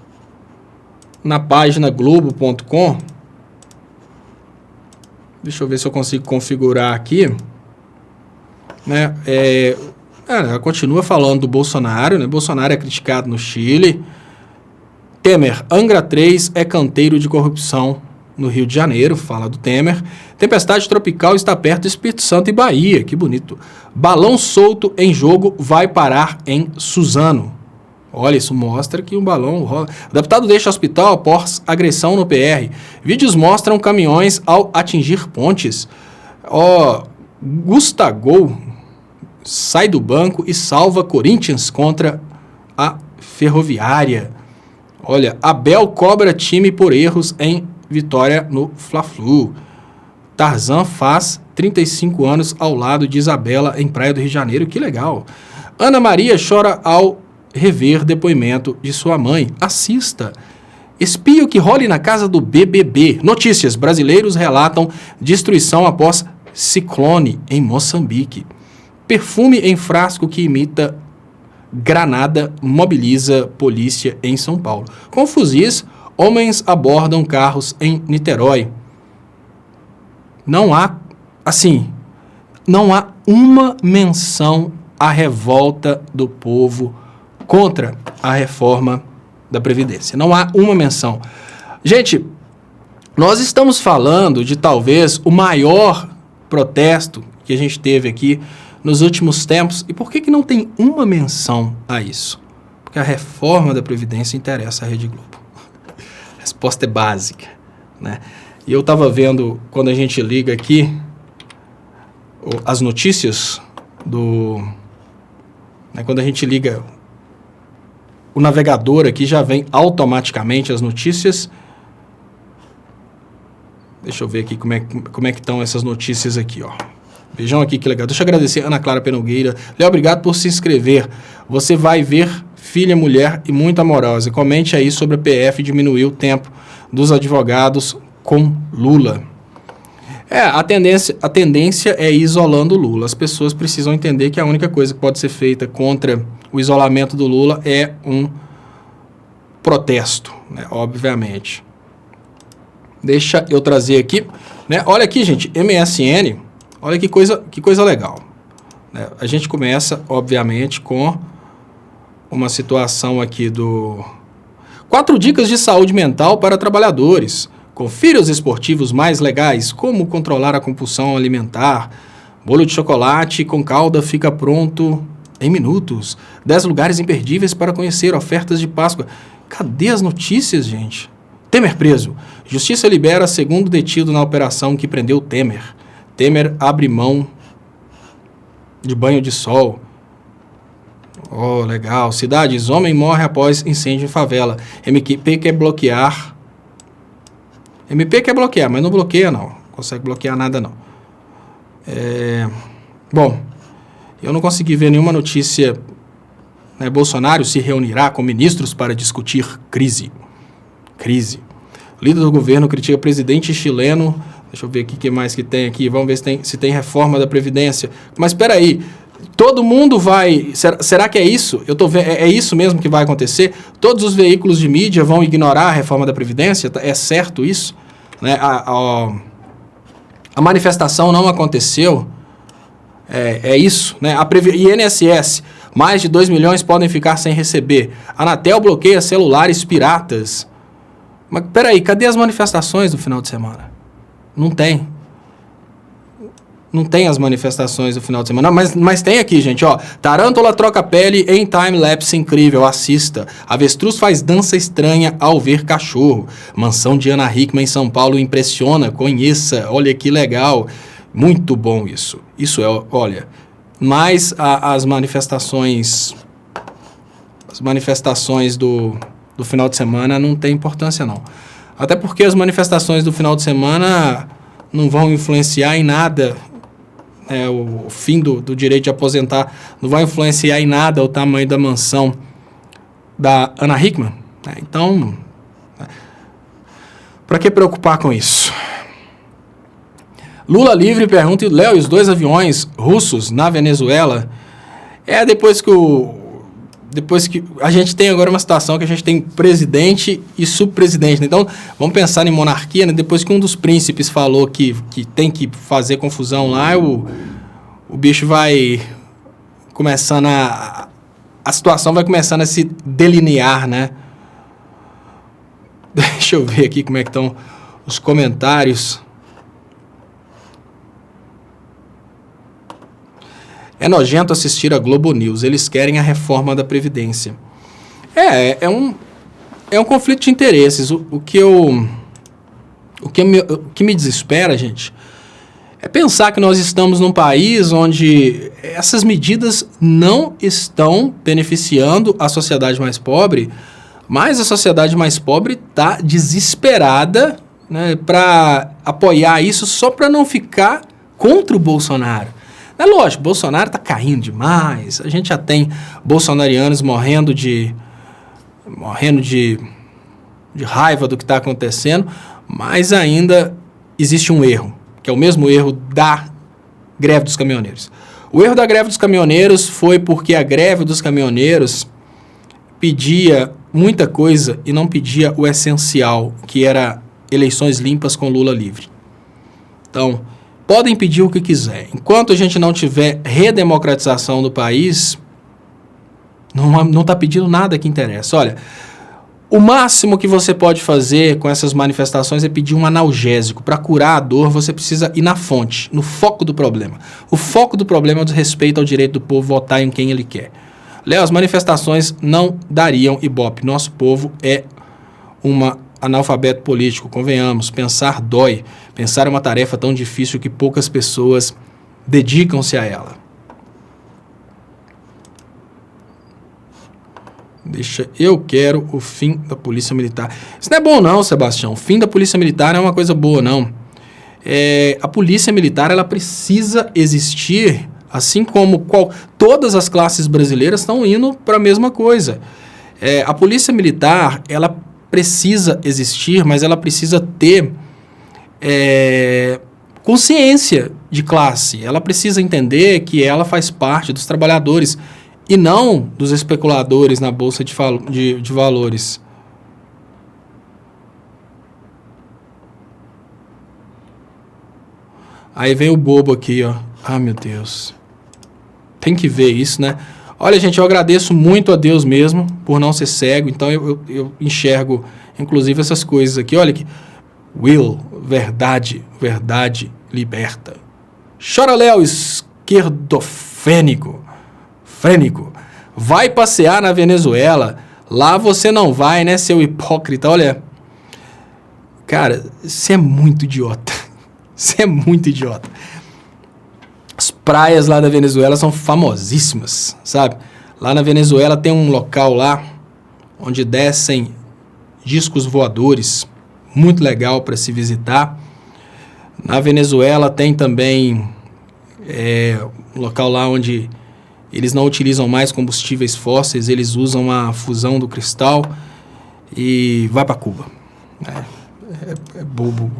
na página globo.com. Deixa eu ver se eu consigo configurar aqui. Né? Ela continua falando do Bolsonaro, né? Bolsonaro é criticado no Chile. Temer, Angra 3 é canteiro de corrupção no Rio de Janeiro, fala do Temer. Tempestade tropical está perto do Espírito Santo e Bahia, que bonito. Balão solto em jogo vai parar em Suzano. Olha, isso mostra que um balão rola. O deputado deixa o hospital após agressão no PR. Vídeos mostram caminhões ao atingir pontes. Gustavo sai do banco e salva Corinthians contra a Ferroviária. Olha, Abel cobra time por erros em vitória no Fla-Flu. Tarzan faz 35 anos ao lado de Isabela em Praia do Rio de Janeiro. Que legal. Ana Maria chora ao rever depoimento de sua mãe. Assista. Espio que role na casa do BBB. Notícias. Brasileiros relatam destruição após ciclone em Moçambique. Perfume em frasco que imita granada mobiliza polícia em São Paulo. Com fuzis, homens abordam carros em Niterói. Não há uma menção à revolta do povo contra a reforma da Previdência. Não há uma menção. Gente, nós estamos falando de talvez o maior protesto que a gente teve aqui nos últimos tempos. E por que não tem uma menção a isso? Porque a reforma da Previdência interessa à Rede Globo. A resposta é básica, né? E eu estava vendo, quando a gente liga aqui, as notícias quando a gente liga o navegador aqui, já vem automaticamente as notícias. Deixa eu ver aqui como é que estão essas notícias aqui, ó. Vejam aqui que legal. Deixa eu agradecer a Ana Clara Penogueira. Léo, obrigado por se inscrever. Você vai ver Filha, Mulher e Muito Amorosa. Comente aí sobre a PF diminuir o tempo dos advogados com Lula. A tendência é ir isolando o Lula. As pessoas precisam entender que a única coisa que pode ser feita contra o isolamento do Lula é protesto, né, obviamente. Deixa eu trazer aqui, né? Olha aqui, gente, MSN, olha que coisa legal. Né? A gente começa, obviamente, com uma situação aqui do 4 dicas de saúde mental para trabalhadores. Confira os esportivos mais legais, como controlar a compulsão alimentar. Bolo de chocolate com calda fica pronto em minutos. 10 lugares imperdíveis para conhecer, ofertas de Páscoa. Cadê as notícias, gente? Temer preso. Justiça libera segundo detido na operação que prendeu Temer. Temer abre mão de banho de sol. Oh, legal. Cidades. Homem morre após incêndio em favela. MP quer bloquear. MP quer bloquear, mas não bloqueia, não. Consegue bloquear nada, não. Bom, eu não consegui ver nenhuma notícia. Né, Bolsonaro se reunirá com ministros para discutir crise. O líder do governo critica presidente chileno. Deixa eu ver aqui o que mais que tem aqui. Vamos ver se tem reforma da Previdência. Mas espera aí. Todo mundo vai... Será que é isso? Eu tô vendo, é isso mesmo que vai acontecer? Todos os veículos de mídia vão ignorar a reforma da Previdência? É certo isso? Né? A manifestação não aconteceu. É isso. Né? INSS, mais de 2 milhões podem ficar sem receber. Anatel bloqueia celulares piratas. Mas peraí, cadê as manifestações do final de semana? Não tem. Não tem as manifestações do final de semana. Mas tem aqui, gente, ó. Tarântula troca pele em time-lapse incrível. Assista. Avestruz faz dança estranha ao ver cachorro. Mansão de Ana Hickman em São Paulo impressiona. Conheça. Olha que legal. Muito bom isso. Isso é, olha. Mas as manifestações... As manifestações do final de semana não tem importância, não. Até porque as manifestações do final de semana não vão influenciar em nada... o fim do direito de aposentar não vai influenciar em nada o tamanho da mansão da Ana Hickman. Então, para que preocupar com isso? Lula livre pergunta, Léo, e os 2 aviões russos na Venezuela? Depois que a gente tem agora uma situação que a gente tem presidente e subpresidente. Né? Então, vamos pensar em monarquia, né? Depois que um dos príncipes falou que tem que fazer confusão lá, o bicho vai começando a situação vai começando a se delinear, né? Deixa eu ver aqui como é que estão os comentários. É nojento assistir a Globo News. Eles querem a reforma da Previdência. É um conflito de interesses. O que me desespera, gente, é pensar que nós estamos num país onde essas medidas não estão beneficiando a sociedade mais pobre, mas a sociedade mais pobre está desesperada, né, para apoiar isso só para não ficar contra o Bolsonaro. É lógico, Bolsonaro está caindo demais, a gente já tem bolsonarianos morrendo de raiva do que está acontecendo, mas ainda existe um erro, que é o mesmo erro da greve dos caminhoneiros. O erro da greve dos caminhoneiros foi porque a greve dos caminhoneiros pedia muita coisa e não pedia o essencial, que era eleições limpas com Lula livre. Então, podem pedir o que quiser. Enquanto a gente não tiver redemocratização do país, não está pedindo nada que interessa. Olha, o máximo que você pode fazer com essas manifestações é pedir um analgésico. Para curar a dor, você precisa ir na fonte, no foco do problema. O foco do problema é o desrespeito ao direito do povo votar em quem ele quer. Léo, as manifestações não dariam ibope. Nosso povo é analfabeto político, convenhamos. Pensar dói. Pensar é uma tarefa tão difícil que poucas pessoas dedicam-se a ela. Eu quero o fim da Polícia Militar. Isso não é bom não, Sebastião. O fim da Polícia Militar não é uma coisa boa, não. A Polícia Militar, ela precisa existir, assim como todas as classes brasileiras estão indo para a mesma coisa. A Polícia Militar, ela precisa existir, mas ela precisa ter consciência de classe. Ela precisa entender que ela faz parte dos trabalhadores e não dos especuladores na Bolsa de Valores. Aí vem o bobo aqui, ó. Ah, meu Deus. Tem que ver isso, né? Olha, gente, eu agradeço muito a Deus mesmo por não ser cego. Então, eu enxergo, inclusive, essas coisas aqui. Olha aqui. Will, verdade, verdade liberta. Chora, Léo, esquerdofênico. Fênico. Vai passear na Venezuela. Lá você não vai, né, seu hipócrita? Olha, cara, você é muito idiota. Você é muito idiota. As praias lá da Venezuela são famosíssimas, sabe? Lá na Venezuela tem um local lá onde descem discos voadores, muito legal para se visitar. Na Venezuela tem também um local lá onde eles não utilizam mais combustíveis fósseis, eles usam a fusão do cristal e vai para Cuba. É bobo,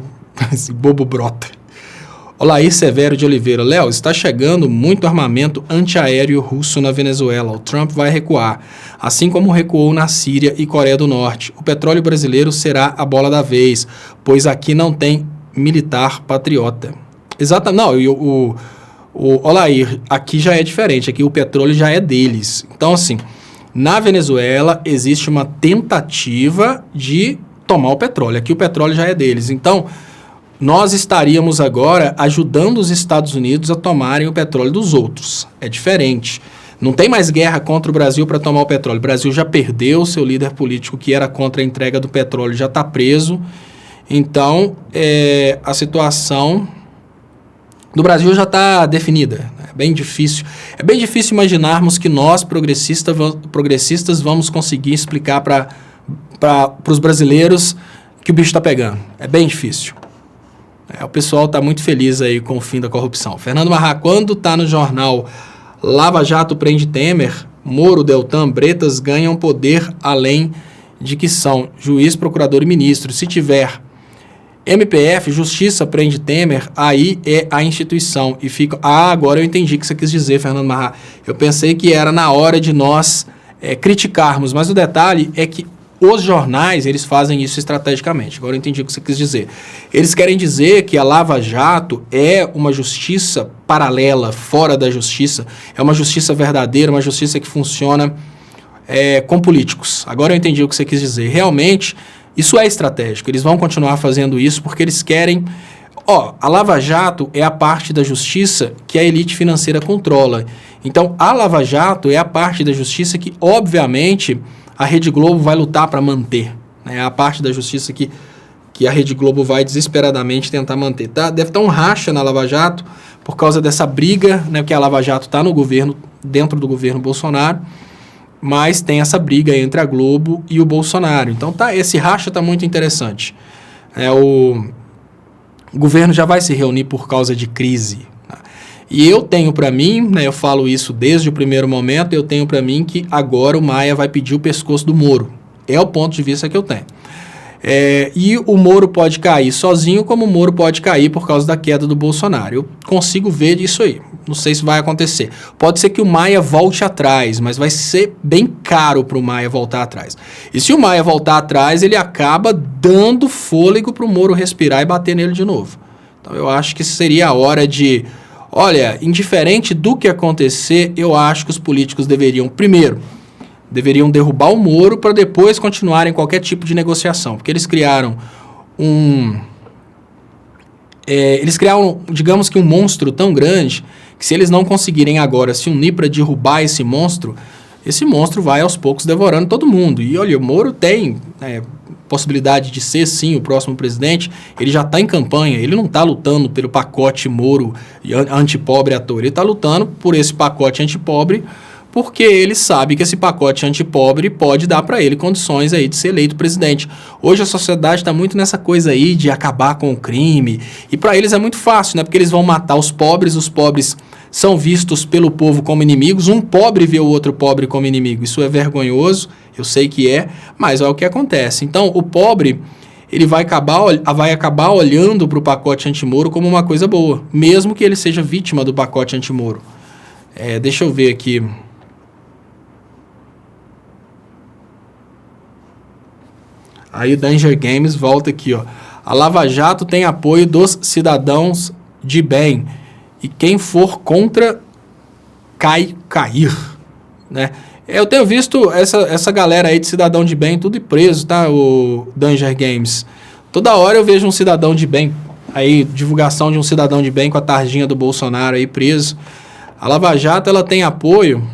esse bobo brota. Olair Severo de Oliveira. Léo, está chegando muito armamento antiaéreo russo na Venezuela. O Trump vai recuar, assim como recuou na Síria e Coreia do Norte. O petróleo brasileiro será a bola da vez, pois aqui não tem militar patriota. Exatamente. Não, Olair, aqui já é diferente. Aqui o petróleo já é deles. Então, assim, na Venezuela existe uma tentativa de tomar o petróleo. Aqui o petróleo já é deles. Então, nós estaríamos agora ajudando os Estados Unidos a tomarem o petróleo dos outros. É diferente. Não tem mais guerra contra o Brasil para tomar o petróleo. O Brasil já perdeu, seu líder político que era contra a entrega do petróleo já está preso. Então, a situação do Brasil já está definida. É bem difícil. É bem difícil imaginarmos que nós, progressistas, vamos conseguir explicar para os brasileiros que o bicho está pegando. É bem difícil. O pessoal está muito feliz aí com o fim da corrupção. Fernando Marrá, quando está no jornal Lava Jato prende Temer, Moro, Deltan, Bretas ganham poder além de que são juiz, procurador e ministro. Se tiver MPF, Justiça prende Temer, aí é a instituição. E fica... Ah, agora eu entendi o que você quis dizer, Fernando Marrá. Eu pensei que era na hora de nós criticarmos, mas o detalhe é que os jornais, eles fazem isso estrategicamente. Agora eu entendi o que você quis dizer. Eles querem dizer que a Lava Jato é uma justiça paralela, fora da justiça. É uma justiça verdadeira, uma justiça que funciona com políticos. Agora eu entendi o que você quis dizer. Realmente, isso é estratégico. Eles vão continuar fazendo isso porque eles querem... a Lava Jato é a parte da justiça que a elite financeira controla. Então, a Lava Jato é a parte da justiça que, obviamente, a Rede Globo vai lutar para manter. É a parte da justiça que a Rede Globo vai desesperadamente tentar manter. Deve estar um racha na Lava Jato por causa dessa briga, né, porque a Lava Jato está no governo, dentro do governo Bolsonaro, mas tem essa briga entre a Globo e o Bolsonaro. Então, esse racha está muito interessante. O governo já vai se reunir por causa de crise. E eu tenho para mim, né, eu falo isso desde o primeiro momento, eu tenho para mim que agora o Maia vai pedir o pescoço do Moro. É o ponto de vista que eu tenho. E o Moro pode cair sozinho, como o Moro pode cair por causa da queda do Bolsonaro. Eu consigo ver isso aí. Não sei se vai acontecer. Pode ser que o Maia volte atrás, mas vai ser bem caro para o Maia voltar atrás. E se o Maia voltar atrás, ele acaba dando fôlego para o Moro respirar e bater nele de novo. Então eu acho que seria a hora de... Olha, indiferente do que acontecer, eu acho que os políticos deveriam derrubar o Moro para depois continuarem qualquer tipo de negociação. Porque eles criaram digamos que um monstro tão grande que se eles não conseguirem agora se unir para derrubar esse monstro vai aos poucos devorando todo mundo. E olha, o Moro tem possibilidade de ser sim o próximo presidente, ele já está em campanha, ele não está lutando pelo pacote Moro antipobre à toa, ele está lutando por esse pacote antipobre porque ele sabe que esse pacote antipobre pode dar para ele condições aí de ser eleito presidente. Hoje a sociedade está muito nessa coisa aí de acabar com o crime, e para eles é muito fácil, né? Porque eles vão matar os pobres são vistos pelo povo como inimigos, um pobre vê o outro pobre como inimigo. Isso é vergonhoso, eu sei que mas é o que acontece. Então, o pobre, ele vai acabar olhando para o pacote anti-Moro como uma coisa boa, mesmo que ele seja vítima do pacote anti-Moro. Deixa eu ver aqui. Aí o Danger Games volta aqui, ó. A Lava Jato tem apoio dos cidadãos de bem. E quem for contra, cair, né? Eu tenho visto essa galera aí de cidadão de bem tudo preso, tá? O Danger Games. Toda hora eu vejo um cidadão de bem, aí divulgação de um cidadão de bem com a tarjinha do Bolsonaro aí preso. A Lava Jato, ela tem apoio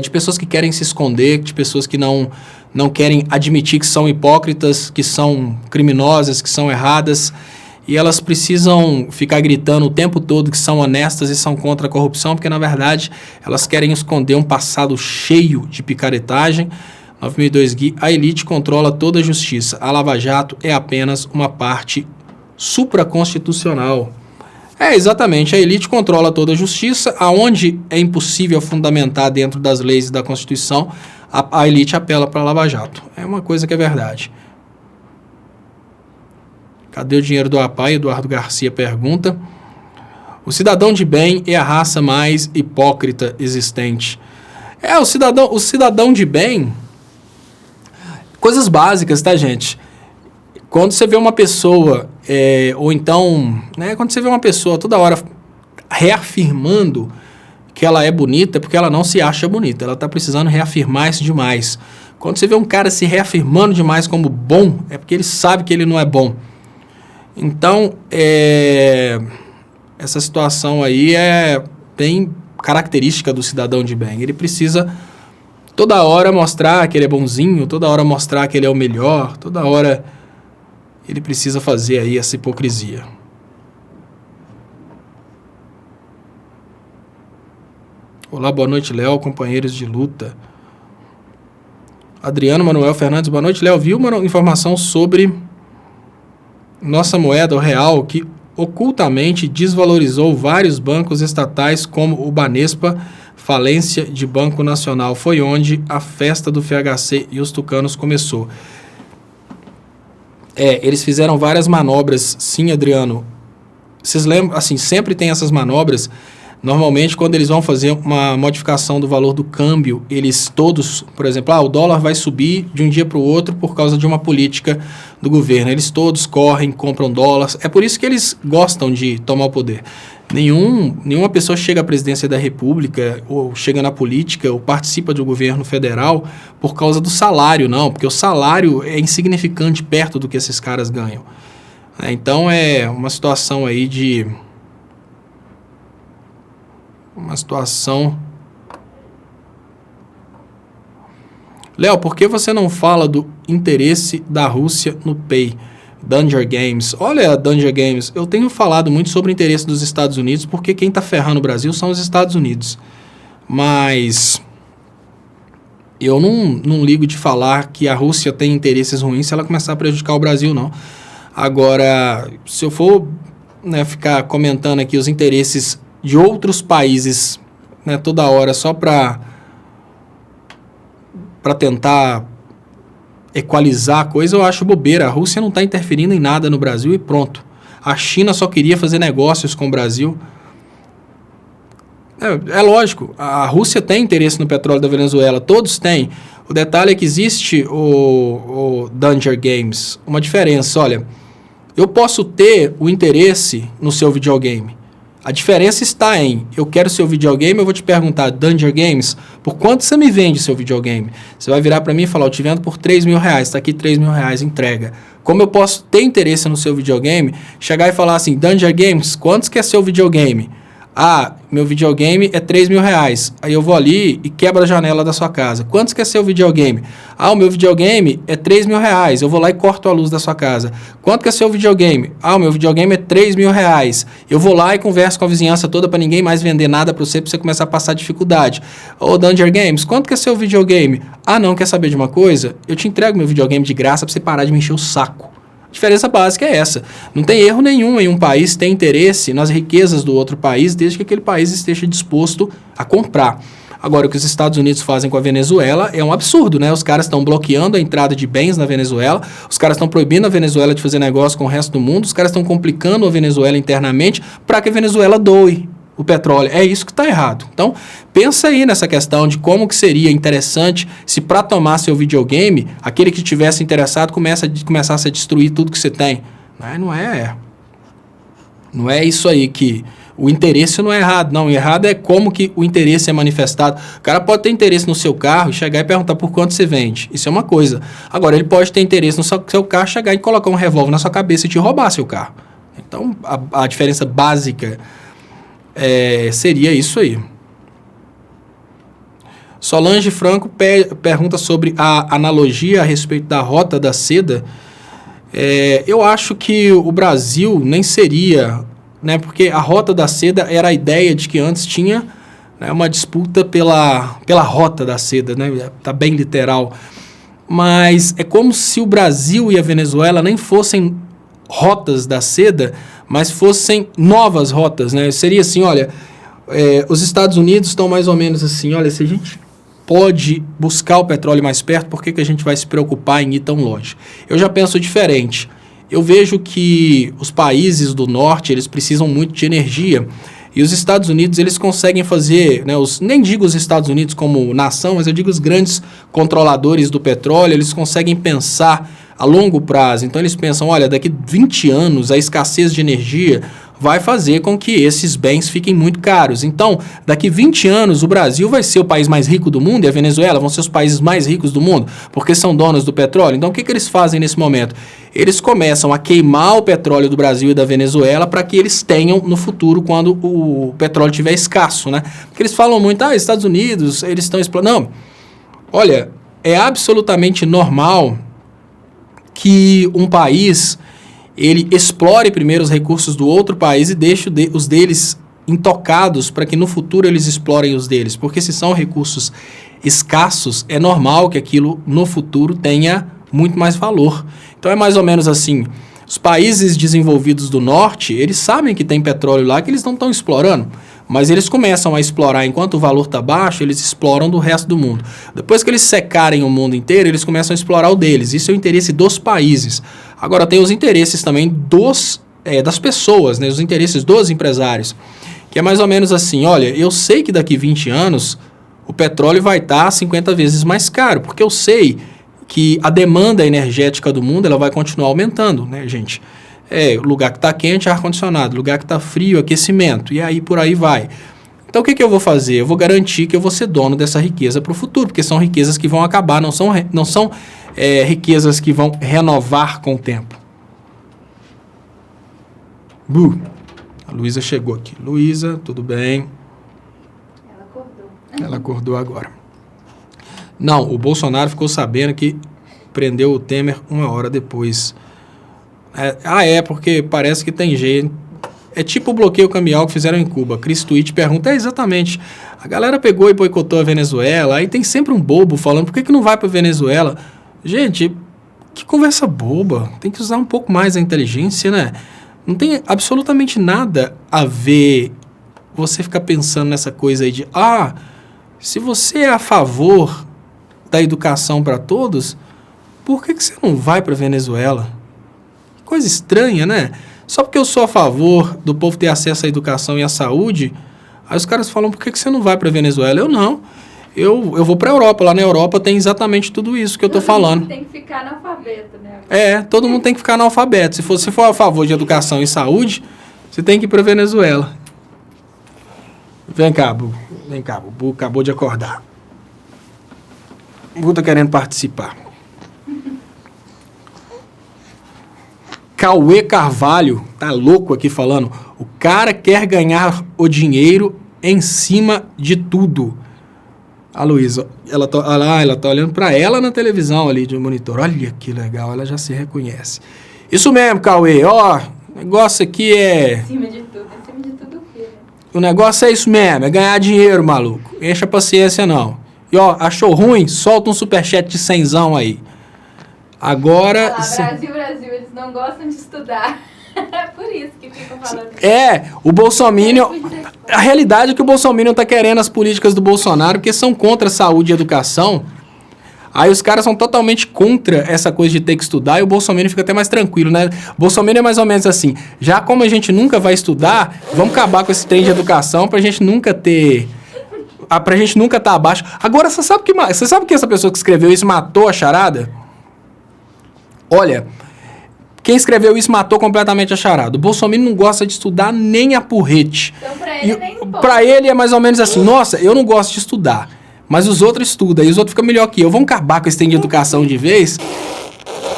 de pessoas que querem se esconder, de pessoas que não querem admitir que são hipócritas, que são criminosas, que são erradas. E elas precisam ficar gritando o tempo todo que são honestas e são contra a corrupção, porque, na verdade, elas querem esconder um passado cheio de picaretagem. 9002 Gui, a elite controla toda a justiça. A Lava Jato é apenas uma parte supraconstitucional. Exatamente, a elite controla toda a justiça, aonde é impossível fundamentar dentro das leis e da Constituição, a elite apela para a Lava Jato. É uma coisa que é verdade. Cadê o dinheiro do APAI? Eduardo Garcia pergunta. O cidadão de bem é a raça mais hipócrita existente. O cidadão de bem... Coisas básicas, tá, gente? Quando você vê uma pessoa, ou então, né, quando você vê uma pessoa toda hora reafirmando que ela é bonita, é porque ela não se acha bonita. Ela está precisando reafirmar isso demais. Quando você vê um cara se reafirmando demais como bom, é porque ele sabe que ele não é bom. Então, essa situação aí é bem característica do cidadão de bem. Ele precisa toda hora mostrar que ele é bonzinho, toda hora mostrar que ele é o melhor, toda hora ele precisa fazer aí essa hipocrisia. Olá, boa noite, Léo, companheiros de luta. Adriano Manuel Fernandes, boa noite, Léo. Viu uma informação sobre nossa moeda, o real, que ocultamente desvalorizou vários bancos estatais como o Banespa, falência de Banco Nacional. Foi onde a festa do FHC e os tucanos começou. Eles fizeram várias manobras, sim, Adriano. Vocês lembram, assim, sempre tem essas manobras. Normalmente, quando eles vão fazer uma modificação do valor do câmbio, eles todos, por exemplo, o dólar vai subir de um dia para o outro por causa de uma política do governo. Eles todos correm, compram dólares. É por isso que eles gostam de tomar o poder. Nenhuma pessoa chega à presidência da República, ou chega na política, ou participa do governo federal por causa do salário, não. Porque o salário é insignificante perto do que esses caras ganham. Então, é uma situação aí de... Uma situação... Léo, por que você não fala do interesse da Rússia no PEI? Danger Games. Olha, Danger Games, eu tenho falado muito sobre o interesse dos Estados Unidos, porque quem está ferrando o Brasil são os Estados Unidos. Mas eu não ligo de falar que a Rússia tem interesses ruins se ela começar a prejudicar o Brasil, não. Agora, se eu for ficar comentando aqui os interesses de outros países, toda hora, só para tentar equalizar a coisa, eu acho bobeira. A Rússia não está interferindo em nada no Brasil e pronto. A China só queria fazer negócios com o Brasil. É lógico, a Rússia tem interesse no petróleo da Venezuela, todos têm. O detalhe é que existe o Danger Games, uma diferença. Olha, eu posso ter o interesse no seu videogame. A diferença está em, eu quero seu videogame, eu vou te perguntar, Danger Games, por quanto você me vende seu videogame? Você vai virar para mim e falar, eu te vendo por R$3.000, está aqui R$3.000, entrega. Como eu posso ter interesse no seu videogame, chegar e falar assim, Danger Games, quantos que é seu videogame? Meu videogame é R$3.000. Aí eu vou ali e quebro a janela da sua casa. Quantos que é seu videogame? O meu videogame é R$3.000. Eu vou lá e corto a luz da sua casa. Quanto que é seu videogame? O meu videogame é R$3.000. Eu vou lá e converso com a vizinhança toda para ninguém mais vender nada para você começar a passar dificuldade. Danger Games, quanto que é seu videogame? Não, quer saber de uma coisa? Eu te entrego meu videogame de graça para você parar de me encher o saco. A diferença básica é essa. Não tem erro nenhum em um país ter interesse nas riquezas do outro país, desde que aquele país esteja disposto a comprar. Agora, o que os Estados Unidos fazem com a Venezuela é um absurdo, né? Os caras estão bloqueando a entrada de bens na Venezuela, os caras estão proibindo a Venezuela de fazer negócio com o resto do mundo, os caras estão complicando a Venezuela internamente para que a Venezuela doe o petróleo. É isso que está errado. Então, pensa aí nessa questão de como que seria interessante se para tomar seu videogame, aquele que tivesse interessado começasse a destruir tudo que você tem. Não é Não é isso aí que... O interesse não é errado, não. O errado é como que o interesse é manifestado. O cara pode ter interesse no seu carro e chegar e perguntar por quanto você vende. Isso é uma coisa. Agora, ele pode ter interesse no seu carro, chegar e colocar um revólver na sua cabeça e te roubar seu carro. Então, a diferença básica seria isso aí. Solange Franco pergunta sobre a analogia a respeito da Rota da Seda. Eu acho que o Brasil nem seria... Né, porque a Rota da Seda era a ideia de que antes tinha, né, uma disputa pela Rota da Seda, né, tá bem literal, mas é como se o Brasil e a Venezuela nem fossem rotas da seda, mas fossem novas rotas, né? Seria assim, olha, os Estados Unidos estão mais ou menos assim, olha, se a gente pode buscar o petróleo mais perto, por que a gente vai se preocupar em ir tão longe? Eu já penso diferente. Eu vejo que os países do norte, eles precisam muito de energia. E os Estados Unidos, eles conseguem fazer, né, nem digo os Estados Unidos como nação, mas eu digo os grandes controladores do petróleo, eles conseguem pensar a longo prazo. Então eles pensam, olha, daqui 20 anos a escassez de energia vai fazer com que esses bens fiquem muito caros. Então, daqui 20 anos, o Brasil vai ser o país mais rico do mundo e a Venezuela vão ser os países mais ricos do mundo, porque são donos do petróleo. Então, o que eles fazem nesse momento? Eles começam a queimar o petróleo do Brasil e da Venezuela para que eles tenham no futuro, quando o petróleo estiver escasso, né? Porque eles falam muito, Estados Unidos, eles estão explorando. Não, olha, é absolutamente normal que um país... ele explore primeiro os recursos do outro país e deixe os deles intocados para que no futuro eles explorem os deles. Porque se são recursos escassos, é normal que aquilo no futuro tenha muito mais valor. Então é mais ou menos assim, os países desenvolvidos do norte, eles sabem que tem petróleo lá que eles não estão explorando, mas eles começam a explorar, enquanto o valor está baixo, eles exploram do resto do mundo. Depois que eles secarem o mundo inteiro, eles começam a explorar o deles. Isso é o interesse dos países. Agora, tem os interesses também das pessoas, né? Os interesses dos empresários, que é mais ou menos assim, olha, eu sei que daqui 20 anos o petróleo vai estar 50 vezes mais caro, porque eu sei que a demanda energética do mundo ela vai continuar aumentando, né, gente? Lugar que está quente, ar-condicionado. Lugar que está frio, aquecimento. E aí, por aí vai. Então, o que eu vou fazer? Eu vou garantir que eu vou ser dono dessa riqueza para o futuro, porque são riquezas que vão acabar, não são riquezas que vão renovar com o tempo. A Luísa chegou aqui. Luísa, tudo bem? Ela acordou. Ela acordou agora. Não, o Bolsonaro ficou sabendo que prendeu o Temer 1 hora depois. Porque parece que tem jeito. É tipo o bloqueio cambial que fizeram em Cuba. Chris Twitch pergunta, exatamente. A galera pegou e boicotou a Venezuela, aí tem sempre um bobo falando, por que não vai para a Venezuela? Gente, que conversa boba. Tem que usar um pouco mais a inteligência, né? Não tem absolutamente nada a ver você ficar pensando nessa coisa aí de, se você é a favor da educação para todos, por que você não vai para a Venezuela? Coisa estranha, né? Só porque eu sou a favor do povo ter acesso à educação e à saúde, aí os caras falam, por que você não vai para a Venezuela? Eu não. Eu vou para a Europa. Lá na Europa tem exatamente tudo isso que eu estou falando. Todo mundo tem que ficar analfabeto, né? Todo mundo tem que ficar analfabeto. Se for a favor de educação e saúde, você tem que ir para a Venezuela. Vem cá, Bu. Vem cá, Bu. Bu acabou de acordar. Bu tá querendo participar. Cauê Carvalho tá louco aqui falando. O cara quer ganhar o dinheiro em cima de tudo. A Luísa, ela tá olhando para ela na televisão ali de monitor. Olha que legal, ela já se reconhece. Isso mesmo, Cauê. O negócio aqui é... Acima de tudo o quê, né? O negócio é isso mesmo, é ganhar dinheiro, maluco. Enche a paciência, não. E achou ruim? Solta um superchat de 100zão aí. Agora... Brasil, eles não gostam de estudar. É por isso que ficam falando. O Bolsominion... A realidade é que o Bolsominion tá querendo as políticas do Bolsonaro, porque são contra saúde e educação. Aí os caras são totalmente contra essa coisa de ter que estudar e o Bolsominion fica até mais tranquilo, né? O Bolsominion é mais ou menos assim, já como a gente nunca vai estudar, vamos acabar com esse trem de educação pra gente nunca ter... Pra gente nunca estar abaixo. Agora, você sabe que essa pessoa que escreveu isso matou a charada? Olha, Quem escreveu isso matou completamente a charada. O Bolsonaro não gosta de estudar nem a porrete. Então, pra ele, nem importa. Pra ele é mais ou menos assim, nossa, eu não gosto de estudar, mas os outros estudam, e os outros ficam melhor que eu. Vamos acabar com esse trem de educação de vez,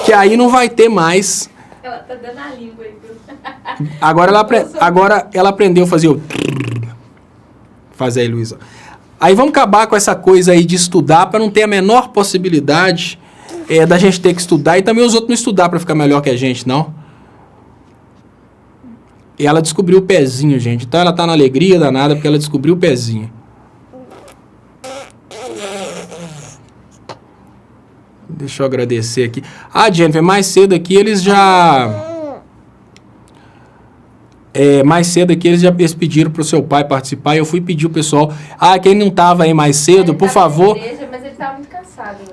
que aí não vai ter mais. Ela tá dando a língua aí, viu? Agora ela aprendeu a fazer o... Faz aí, Luísa. Aí vamos acabar com essa coisa aí de estudar para não ter a menor possibilidade da gente ter que estudar e também os outros não estudar para ficar melhor que a gente, não. E ela descobriu o pezinho, gente. Então ela tá na alegria danada porque ela descobriu o pezinho. Deixa eu agradecer aqui. Ah, Jennifer, mais cedo aqui eles já... mais cedo aqui eles pediram pro seu pai participar e eu fui pedir o pessoal. Ah, quem não tava aí mais cedo, por favor... Igreja, mas ele tava muito cansado hoje.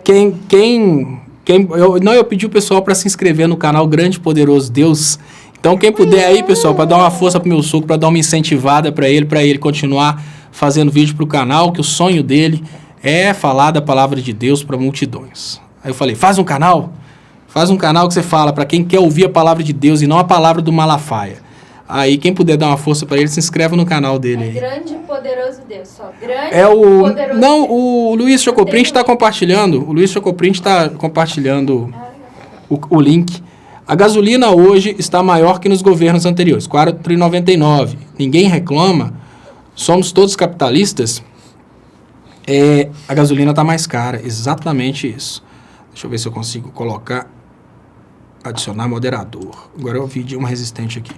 Eu pedi o pessoal para se inscrever no canal Grande Poderoso Deus. Então quem puder aí, pessoal, para dar uma força pro meu sogro, para dar uma incentivada para ele continuar fazendo vídeo pro canal, que o sonho dele é falar da palavra de Deus para multidões. Aí eu falei, faz um canal que você fala para quem quer ouvir a palavra de Deus e não a palavra do Malafaia. Aí quem puder dar uma força para ele, se inscreve no canal dele aí. Grande Poderoso Deus, só. Grande Poderoso Deus. O Luiz Chocoprint está compartilhando. O Luiz Chocoprint está compartilhando o link. A gasolina hoje está maior que nos governos anteriores, R$ 4,99. Ninguém reclama. Somos todos capitalistas. A gasolina está mais cara, exatamente isso. Deixa eu ver se eu consigo colocar, adicionar moderador. Agora eu vi de uma resistente aqui.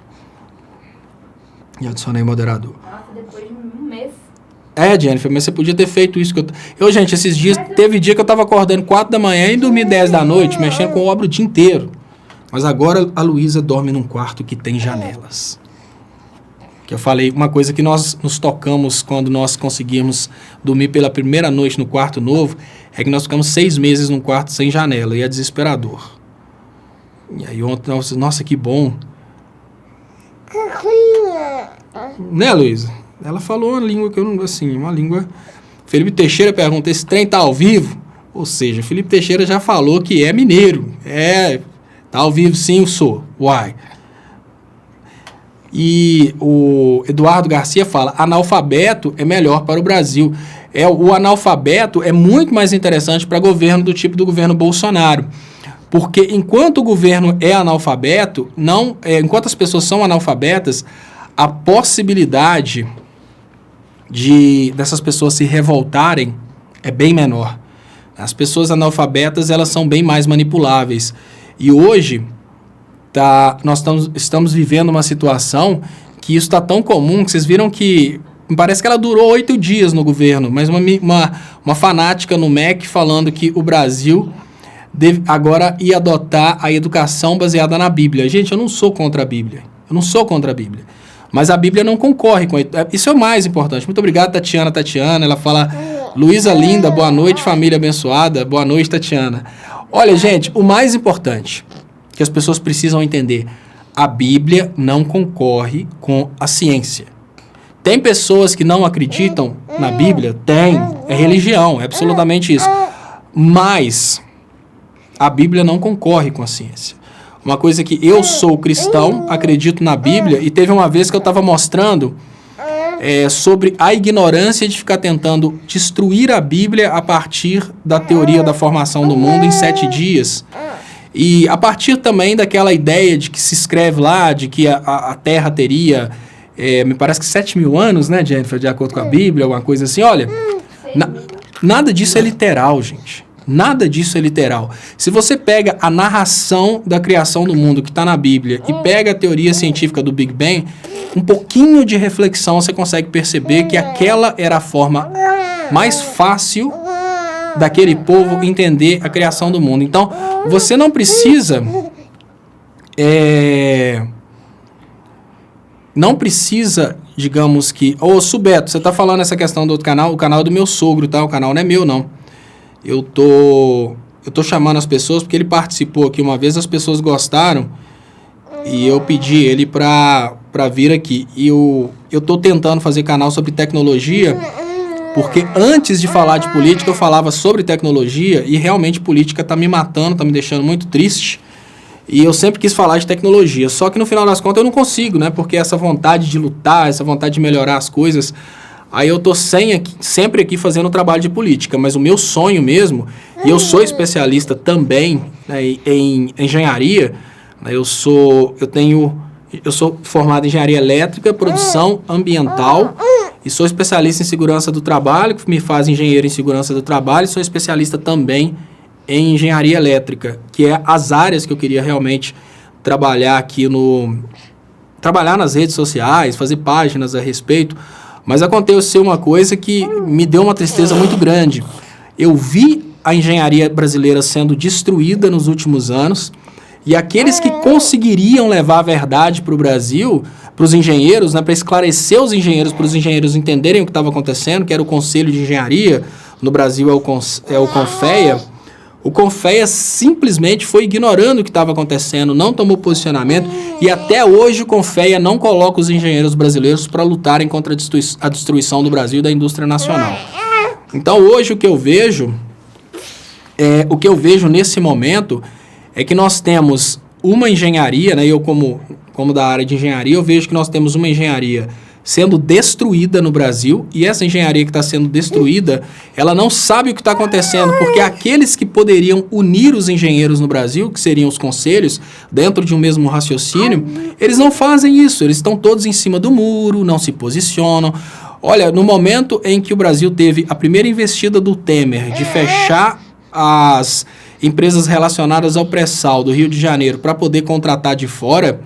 E adicionei moderador. Nossa, depois de um mês. Jennifer, mas você podia ter feito isso. Gente, esses dias, teve dia que eu estava acordando 4 da manhã e dormi 10 da noite, mexendo com obra o dia inteiro. Mas agora a Luísa dorme num quarto que tem janelas. Que eu falei, uma coisa que nós nos tocamos quando nós conseguimos dormir pela primeira noite no quarto novo, é que nós ficamos 6 meses num quarto sem janela, e é desesperador. E aí ontem, nossa, que bom. Né, Luísa? Ela falou uma língua que eu não... Assim, uma língua... Felipe Teixeira pergunta, esse trem tá ao vivo? Ou seja, Felipe Teixeira já falou que é mineiro. Tá ao vivo sim, eu sou. Uai. E o Eduardo Garcia fala, analfabeto é melhor para o Brasil. O analfabeto é muito mais interessante para governo do tipo do governo Bolsonaro. Porque enquanto o governo é analfabeto, enquanto as pessoas são analfabetas, a possibilidade dessas pessoas se revoltarem é bem menor. As pessoas analfabetas, elas são bem mais manipuláveis. E hoje, nós estamos vivendo uma situação que isso está tão comum, que vocês viram que parece que ela durou 8 dias no governo, mas uma fanática no MEC falando que o Brasil agora ia adotar a educação baseada na Bíblia. Gente, eu não sou contra a Bíblia. Mas a Bíblia não concorre com... Isso é o mais importante. Muito obrigado, Tatiana. Ela fala, Luísa linda, boa noite, família abençoada. Boa noite, Tatiana. Olha, gente, o mais importante que as pessoas precisam entender, a Bíblia não concorre com a ciência. Tem pessoas que não acreditam na Bíblia? Tem. É religião, é absolutamente isso. Mas a Bíblia não concorre com a ciência. Uma coisa que eu sou cristão, acredito na Bíblia, e teve uma vez que eu estava mostrando sobre a ignorância de ficar tentando destruir a Bíblia a partir da teoria da formação do mundo em 7 dias. E a partir também daquela ideia de que se escreve lá, de que a Terra teria, me parece que 7.000 anos, né, Jennifer, de acordo com a Bíblia, alguma coisa assim. Olha, nada disso é literal, gente. Nada disso é literal. Se você pega a narração da criação do mundo que está na Bíblia e pega a teoria científica do Big Bang, um pouquinho de reflexão você consegue perceber que aquela era a forma mais fácil daquele povo entender a criação do mundo. Então, você não precisa... não precisa, digamos que... Subeto, você está falando essa questão do outro canal, o canal é do meu sogro, tá? O canal não é meu, não. Eu tô chamando as pessoas porque ele participou aqui uma vez, as pessoas gostaram e eu pedi ele para vir aqui. E eu tô tentando fazer canal sobre tecnologia porque antes de falar de política eu falava sobre tecnologia e realmente política tá me matando, tá me deixando muito triste. E eu sempre quis falar de tecnologia, só que no final das contas eu não consigo, né? Porque essa vontade de lutar, essa vontade de melhorar as coisas, aí eu tô sempre aqui fazendo trabalho de política, mas o meu sonho mesmo, e eu sou especialista também, né, em engenharia, né, eu sou formado em engenharia elétrica, produção ambiental, e sou especialista em segurança do trabalho, que me faz engenheiro em segurança do trabalho, e sou especialista também em engenharia elétrica, que é as áreas que eu queria realmente trabalhar aqui trabalhar nas redes sociais, fazer páginas a respeito, mas aconteceu uma coisa que me deu uma tristeza muito grande. Eu vi a engenharia brasileira sendo destruída nos últimos anos, e aqueles que conseguiriam levar a verdade para o Brasil, para os engenheiros, né, para esclarecer os engenheiros, para os engenheiros entenderem o que estava acontecendo, que era o Conselho de Engenharia, no Brasil é o CONFEA. O CONFEA simplesmente foi ignorando o que estava acontecendo, não tomou posicionamento, e até hoje o CONFEA não coloca os engenheiros brasileiros para lutarem contra a destruição do Brasil e da indústria nacional. Então hoje o que eu vejo nesse momento é que nós temos uma engenharia, né, eu como da área de engenharia, eu vejo que nós temos uma engenharia sendo destruída no Brasil, e essa engenharia que está sendo destruída, ela não sabe o que está acontecendo, porque aqueles que poderiam unir os engenheiros no Brasil, que seriam os conselhos, dentro de um mesmo raciocínio, eles não fazem isso, eles estão todos em cima do muro, não se posicionam. Olha, no momento em que o Brasil teve a primeira investida do Temer de fechar as empresas relacionadas ao pré-sal do Rio de Janeiro para poder contratar de fora,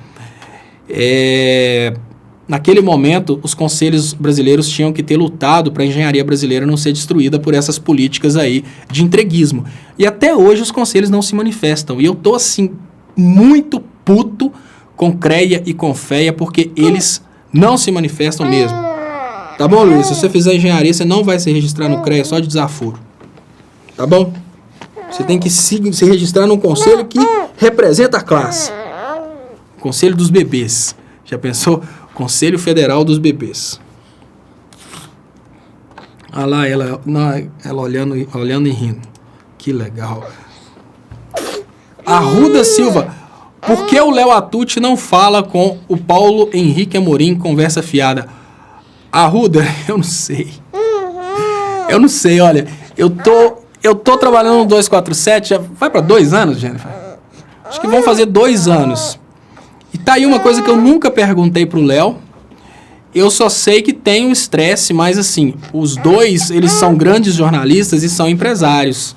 naquele momento, os conselhos brasileiros tinham que ter lutado para a engenharia brasileira não ser destruída por essas políticas aí de entreguismo. E até hoje os conselhos não se manifestam. E eu tô assim, muito puto com CREA e CONFEA, porque eles não se manifestam mesmo. Tá bom, Luiz? Se você fizer engenharia, você não vai se registrar no CREA, só de desaforo. Tá bom? Você tem que se registrar num conselho que representa a classe. Conselho dos bebês. Já pensou? Conselho Federal dos Bebês. Olha lá, ela olhando e rindo. Que legal. Arruda Silva. Por que o Léo Atucci não fala com o Paulo Henrique Amorim, conversa fiada? Arruda, eu não sei. Eu não sei, olha. Eu tô trabalhando no 247, já vai para 2 anos, Jennifer? Acho que vão fazer 2 anos. E tá aí uma coisa que eu nunca perguntei pro Léo. Eu só sei que tem um estresse, mas assim, os dois, eles são grandes jornalistas e são empresários.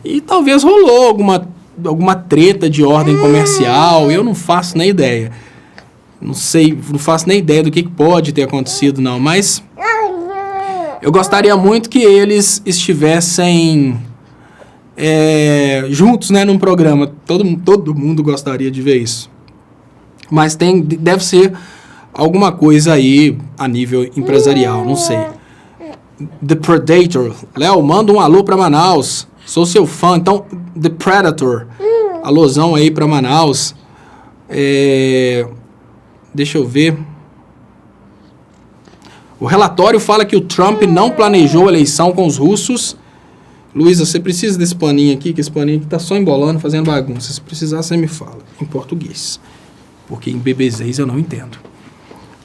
E talvez rolou alguma treta de ordem comercial, eu não faço nem ideia. Não sei, não faço nem ideia do que pode ter acontecido, não. Mas eu gostaria muito que eles estivessem juntos, né, num programa. Todo mundo gostaria de ver isso. Mas deve ser alguma coisa aí a nível empresarial, não sei. The Predator. Léo, manda um alô pra Manaus. Sou seu fã. Então, The Predator. Alôzão aí pra Manaus. Deixa eu ver. O relatório fala que o Trump não planejou a eleição com os russos. Luísa, você precisa desse paninho aqui, que esse paninho aqui tá só embolando, fazendo bagunça. Se precisar, você me fala. Em português. Porque em bebezês eu não entendo.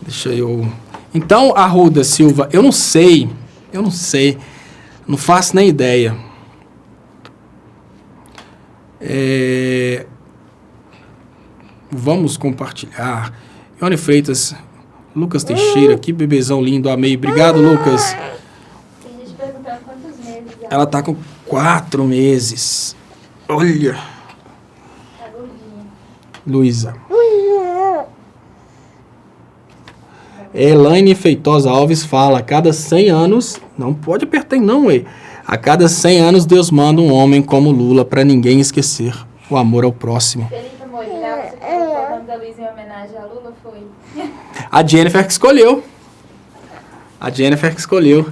Deixa eu... Então, Arruda Silva, eu não sei. Não faço nem ideia. Vamos compartilhar. Ione Freitas, Lucas Teixeira, que bebezão lindo, amei. Obrigado, Lucas. Tem gente perguntando quantos meses. Ela tá com 4 meses. Olha. Tá gordinha. Luísa. Elaine Feitosa Alves fala, a cada 100 anos... Não pode apertar não, ué. A cada 100 anos, Deus manda um homem como Lula para ninguém esquecer o amor ao próximo. Felipe Moiral, você colocou o nome da Luísa em homenagem a Lula, foi? A Jennifer que escolheu.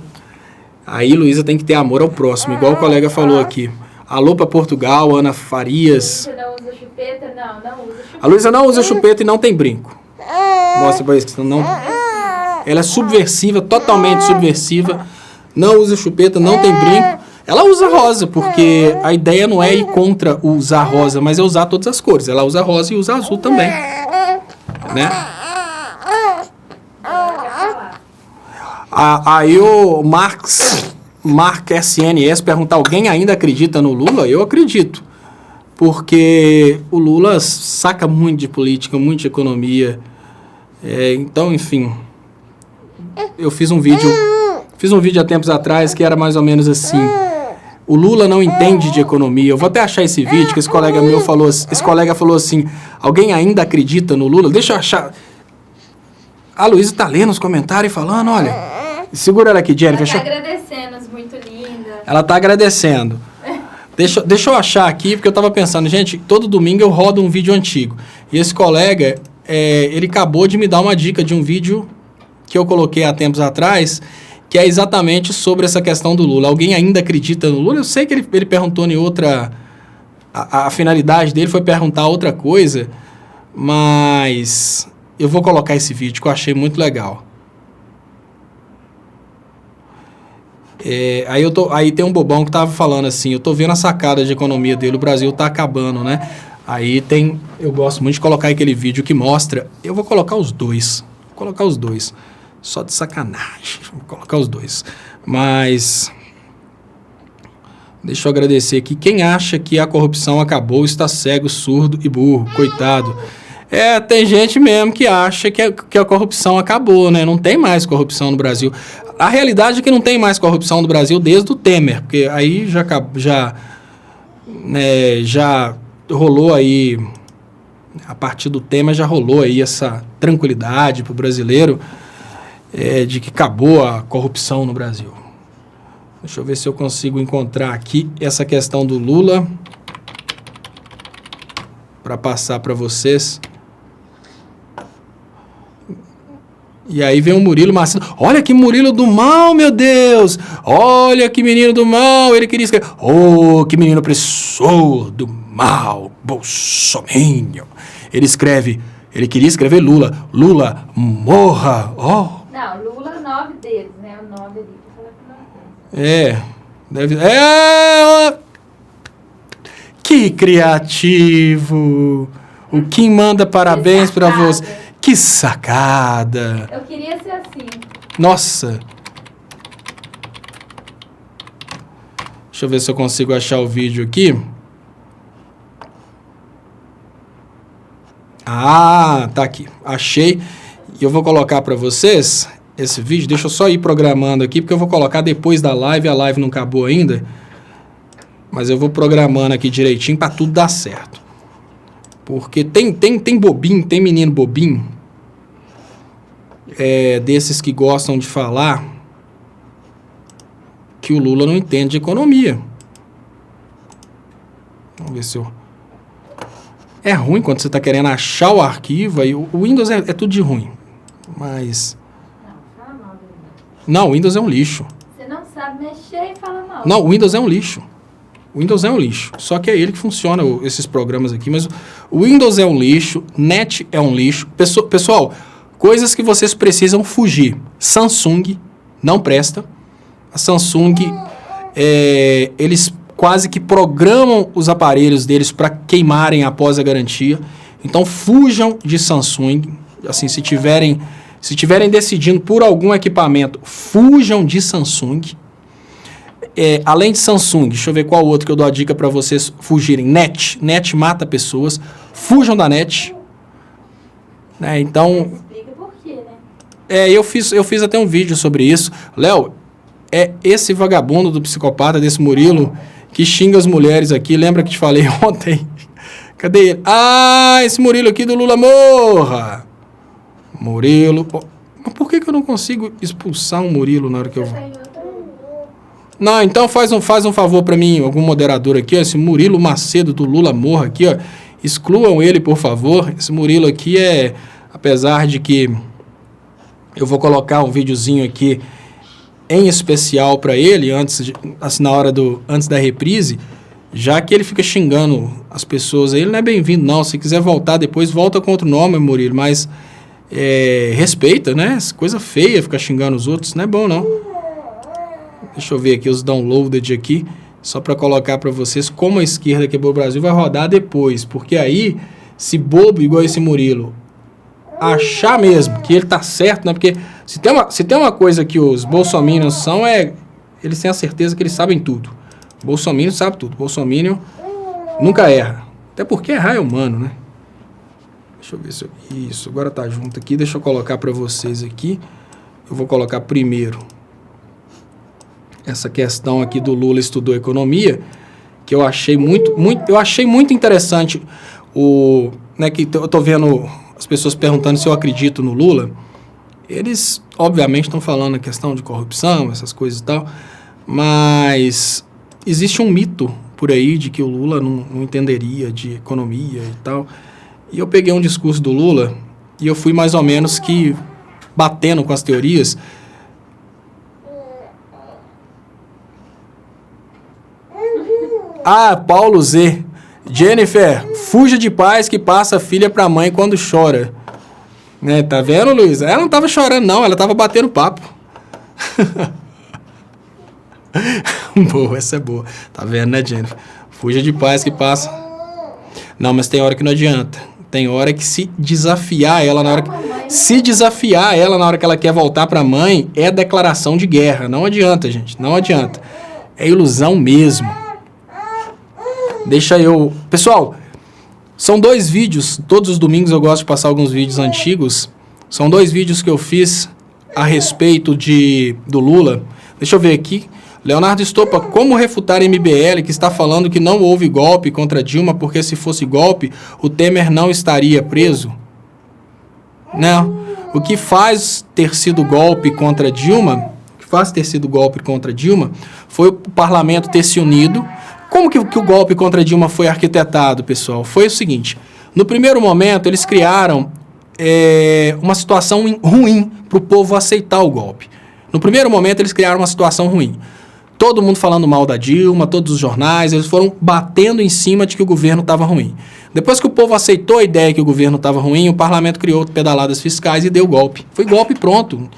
Aí, Luísa tem que ter amor ao próximo, igual o colega falou aqui. Alô para Portugal, Ana Farias. Você não usa chupeta? Não usa chupeta. A Luísa não usa chupeta e não tem brinco. Mostra pra eles que não... Ela é subversiva, totalmente subversiva. Não usa chupeta, não tem brinco. Ela usa rosa, porque a ideia não é ir contra usar rosa, mas é usar todas as cores. Ela usa rosa e usa azul também. Né? Aí o Mark SNS perguntar, alguém ainda acredita no Lula? Eu acredito. Porque o Lula saca muito de política, muito de economia. Então, enfim, eu fiz um vídeo há tempos atrás que era mais ou menos assim. O Lula não entende de economia. Eu vou até achar esse vídeo que esse colega falou assim, alguém ainda acredita no Lula? Deixa eu achar. A Luísa tá lendo os comentários e falando, olha, segura ela aqui, Jennifer. Ela tá agradecendo, muito linda. Ela tá agradecendo. Deixa eu achar aqui, porque eu tava pensando, gente, todo domingo eu rodo um vídeo antigo. E esse colega, ele acabou de me dar uma dica de um vídeo que eu coloquei há tempos atrás, que é exatamente sobre essa questão do Lula. Alguém ainda acredita no Lula? Eu sei que ele perguntou em outra... A finalidade dele foi perguntar outra coisa, mas eu vou colocar esse vídeo que eu achei muito legal. Aí tem um bobão que tava falando assim, eu tô vendo a sacada de economia dele, o Brasil tá acabando, né? Eu gosto muito de colocar aquele vídeo que mostra, eu vou colocar os dois, só de sacanagem, vou colocar os dois, mas deixa eu agradecer aqui, quem acha que a corrupção acabou está cego, surdo e burro, coitado. Tem gente mesmo que acha que a corrupção acabou, né? Não tem mais corrupção no Brasil. A realidade é que não tem mais corrupção no Brasil desde o Temer, porque aí já rolou aí, a partir do Temer já rolou aí essa tranquilidade para o brasileiro de que acabou a corrupção no Brasil. Deixa eu ver se eu consigo encontrar aqui essa questão do Lula para passar para vocês. E aí vem o Murilo Macedo. Olha que Murilo do mal, meu Deus! Olha que menino do mal! Ele queria escrever. Oh, que menino opressor do mal, bolsominion. Ele queria escrever Lula. Lula, morra! Oh. Não, Lula, 9 dedos, né? O 9 ali. Que criativo! O Kim manda parabéns para você. Que sacada! Eu queria ser assim. Nossa! Deixa eu ver se eu consigo achar o vídeo aqui. Ah, tá aqui. Achei. E eu vou colocar para vocês esse vídeo. Deixa eu só ir programando aqui, porque eu vou colocar depois da live. A live não acabou ainda. Mas eu vou programando aqui direitinho para tudo dar certo. Porque tem bobinho, tem menino bobinho, desses que gostam de falar que o Lula não entende de economia. Vamos ver se eu... É ruim quando você está querendo achar o arquivo, aí o Windows é tudo de ruim. Mas... Não, o Windows é um lixo. Você não sabe mexer e fala mal. Não, o Windows é um lixo. O Windows é um lixo. Só que é ele que funciona, esses programas aqui. Mas o Windows é um lixo, NET é um lixo. Pessoal, coisas que vocês precisam fugir. Samsung não presta. A Samsung, eles quase que programam os aparelhos deles para queimarem após a garantia. Então fujam de Samsung. Assim, se tiverem decidindo por algum equipamento, fujam de Samsung. Além de Samsung, deixa eu ver qual outro que eu dou a dica para vocês fugirem. NET mata pessoas. Fujam da NET. Então... Explica por quê, né? Eu fiz até um vídeo sobre isso. Léo, esse vagabundo do psicopata, desse Murilo, que xinga as mulheres aqui. Lembra que te falei ontem? Cadê ele? Ah, esse Murilo aqui do Lula morra. Murilo... Mas por que eu não consigo expulsar um Murilo na hora que eu vou? Não, então faz um favor para mim, algum moderador aqui, ó, esse Murilo Macedo do Lula morra aqui, ó, excluam ele, por favor. Esse Murilo aqui apesar de que eu vou colocar um videozinho aqui em especial para ele, antes da reprise, já que ele fica xingando as pessoas aí, ele não é bem-vindo não. Se quiser voltar depois, volta com outro nome, Murilo, mas respeita, né? Coisa feia ficar xingando os outros, não é bom não. Deixa eu ver aqui os downloaded aqui, só para colocar para vocês como a esquerda quebrou o Brasil vai rodar depois. Porque aí, se bobo igual esse Murilo achar mesmo que ele tá certo, né? Porque se tem uma coisa que os bolsominions são, eles têm a certeza que eles sabem tudo. Bolsominion sabe tudo. Bolsominion nunca erra. Até porque errar é humano, né? Deixa eu ver se isso, agora tá junto aqui. Deixa eu colocar para vocês aqui. Eu vou colocar primeiro essa questão aqui do Lula estudou economia, que eu achei muito interessante. Né, que eu tô vendo as pessoas perguntando se eu acredito no Lula. Eles, obviamente, estão falando a questão de corrupção, essas coisas e tal, mas existe um mito por aí de que o Lula não entenderia de economia e tal. E eu peguei um discurso do Lula e eu fui mais ou menos que batendo com as teorias. Paulo Z. Jennifer, fuja de pais que passa a filha pra mãe quando chora. Né, tá vendo, Luiz? Ela não tava chorando, não. Ela tava batendo papo. Boa, essa é boa. Tá vendo, né, Jennifer? Fuja de pais que passa. Não, mas tem hora que não adianta. Tem hora que se desafiar ela na hora que ela quer voltar pra mãe, é declaração de guerra. Não adianta, gente. Não adianta. É ilusão mesmo. Pessoal, são 2 vídeos. Todos os domingos eu gosto de passar alguns vídeos antigos. São 2 vídeos que eu fiz a respeito do Lula. Deixa eu ver aqui. Leonardo Estopa, como refutar MBL que está falando que não houve golpe contra Dilma, porque se fosse golpe, o Temer não estaria preso? Não. O que faz ter sido golpe contra Dilma, foi o parlamento ter se unido. Como que o golpe contra Dilma foi arquitetado, pessoal? Foi o seguinte, no primeiro momento eles criaram uma situação ruim para o povo aceitar o golpe. No primeiro momento eles criaram uma situação ruim. Todo mundo falando mal da Dilma, todos os jornais, eles foram batendo em cima de que o governo estava ruim. Depois que o povo aceitou a ideia que o governo estava ruim, o parlamento criou pedaladas fiscais e deu golpe. Foi golpe e pronto.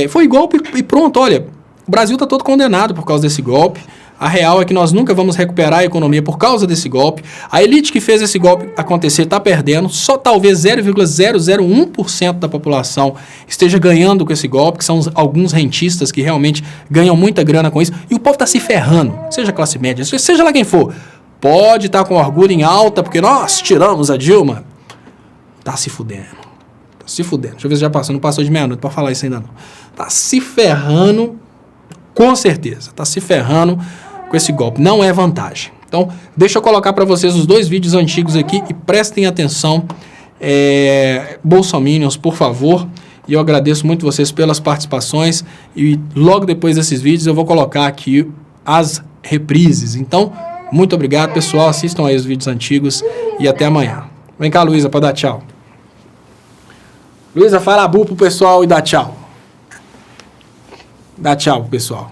Foi golpe e pronto. Olha, o Brasil está todo condenado por causa desse golpe. A real é que nós nunca vamos recuperar a economia por causa desse golpe. A elite que fez esse golpe acontecer está perdendo. Só talvez 0,001% da população esteja ganhando com esse golpe, que são alguns rentistas que realmente ganham muita grana com isso. E o povo está se ferrando, seja classe média, seja lá quem for. Pode estar com orgulho em alta, porque nós tiramos a Dilma. Tá se fudendo. Tá se fudendo. Deixa eu ver se já passou. Não passou de meia-noite para falar isso ainda não. Tá se ferrando, com certeza. Tá se ferrando com esse golpe. Não é vantagem. Então, deixa eu colocar para vocês os 2 vídeos antigos aqui e prestem atenção, bolsominions, por favor. E eu agradeço muito vocês pelas participações. E logo depois desses vídeos eu vou colocar aqui as reprises. Então, muito obrigado, pessoal. Assistam aí os vídeos antigos e até amanhã. Vem cá, Luísa, para dar tchau. Luísa, fala bu pro pessoal e dá tchau. Dá tchau pro pessoal.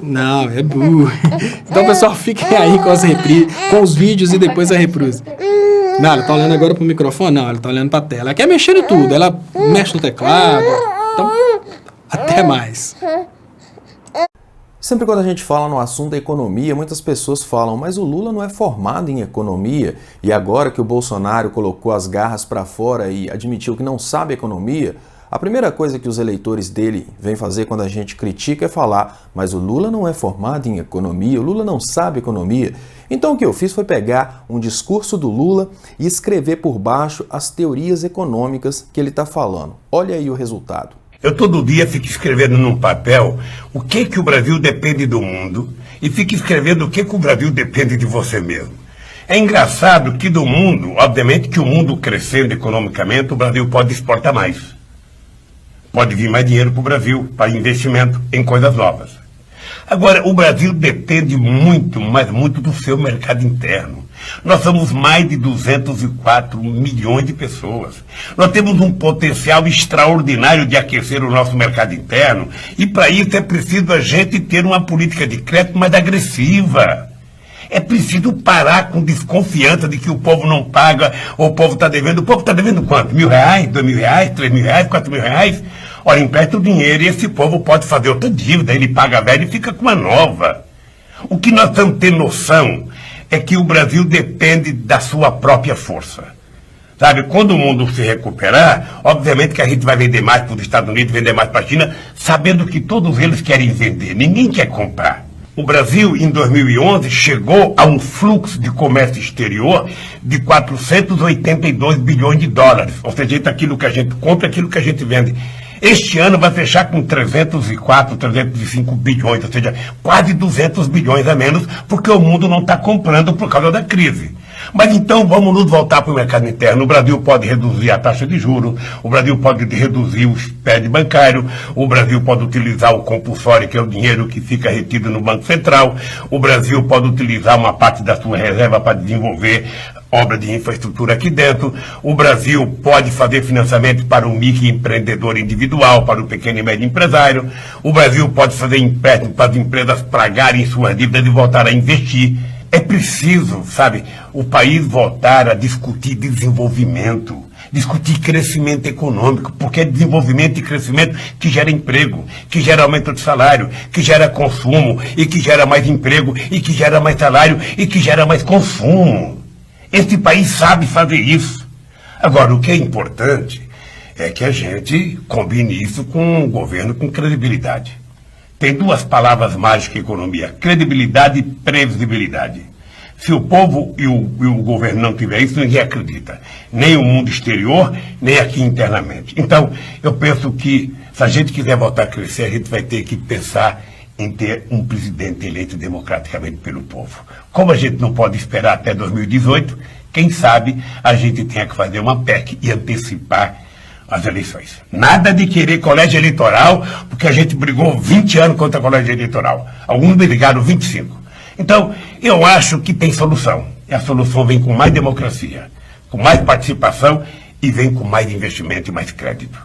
Não, é burro. Então, pessoal, fiquem aí com as reprises, com os vídeos e depois a reprise. Não, ela tá olhando agora pro microfone? Não, ela tá olhando pra tela. Ela quer mexer em tudo. Ela mexe no teclado. Então, até mais. Sempre quando a gente fala no assunto da economia, muitas pessoas falam, mas o Lula não é formado em economia, e agora que o Bolsonaro colocou as garras para fora e admitiu que não sabe economia, a primeira coisa que os eleitores dele vêm fazer quando a gente critica é falar, mas o Lula não é formado em economia, o Lula não sabe economia. Então o que eu fiz foi pegar um discurso do Lula e escrever por baixo as teorias econômicas que ele está falando. Olha aí o resultado. Eu todo dia fico escrevendo num papel o que o Brasil depende do mundo e fico escrevendo o que o Brasil depende de você mesmo. É engraçado que do mundo, obviamente que o mundo crescendo economicamente, o Brasil pode exportar mais. Pode vir mais dinheiro para o Brasil, para investimento em coisas novas. Agora, o Brasil depende muito, mas muito do seu mercado interno. Nós somos mais de 204 milhões de pessoas. Nós temos um potencial extraordinário de aquecer o nosso mercado interno e para isso é preciso a gente ter uma política de crédito mais agressiva. É preciso parar com desconfiança de que o povo não paga ou o povo está devendo. O povo está devendo quanto? R$1.000, R$2.000, R$3.000, R$4.000? Ora, empresta o dinheiro e esse povo pode fazer outra dívida, ele paga a velha e fica com uma nova. O que nós temos que ter noção é que o Brasil depende da sua própria força. Sabe, quando o mundo se recuperar, obviamente que a gente vai vender mais para os Estados Unidos, vender mais para a China, sabendo que todos eles querem vender, ninguém quer comprar. O Brasil, em 2011, chegou a um fluxo de comércio exterior de 482 bilhões de dólares. Ou seja, aquilo que a gente compra, aquilo que a gente vende. Este ano vai fechar com 304, 305 bilhões, ou seja, quase 200 bilhões a menos, porque o mundo não está comprando por causa da crise. Mas então vamos nos voltar para o mercado interno. O Brasil pode reduzir a taxa de juros, o Brasil pode reduzir o spread bancário, o Brasil pode utilizar o compulsório, que é o dinheiro que fica retido no Banco Central, o Brasil pode utilizar uma parte da sua reserva para desenvolver obra de infraestrutura aqui dentro, o Brasil pode fazer financiamento para o microempreendedor individual, para o pequeno e médio empresário, o Brasil pode fazer empréstimo para as empresas pagarem suas dívidas e voltar a investir. É preciso, sabe, o país voltar a discutir desenvolvimento, discutir crescimento econômico, porque é desenvolvimento e crescimento que gera emprego, que gera aumento de salário, que gera consumo, e que gera mais emprego, e que gera mais salário, e que gera mais consumo. Este país sabe fazer isso. Agora, o que é importante é que a gente combine isso com um governo com credibilidade. Tem duas palavras mágicas em economia: credibilidade e previsibilidade. Se o povo e o governo não tiver isso, ninguém acredita. Nem o mundo exterior, nem aqui internamente. Então, eu penso que se a gente quiser voltar a crescer, a gente vai ter que pensar em ter um presidente eleito democraticamente pelo povo. Como a gente não pode esperar até 2018, quem sabe a gente tenha que fazer uma PEC e antecipar as eleições. Nada de querer colégio eleitoral, porque a gente brigou 20 anos contra o colégio eleitoral. Alguns brigaram 25. Então, eu acho que tem solução. E a solução vem com mais democracia, com mais participação e vem com mais investimento e mais crédito.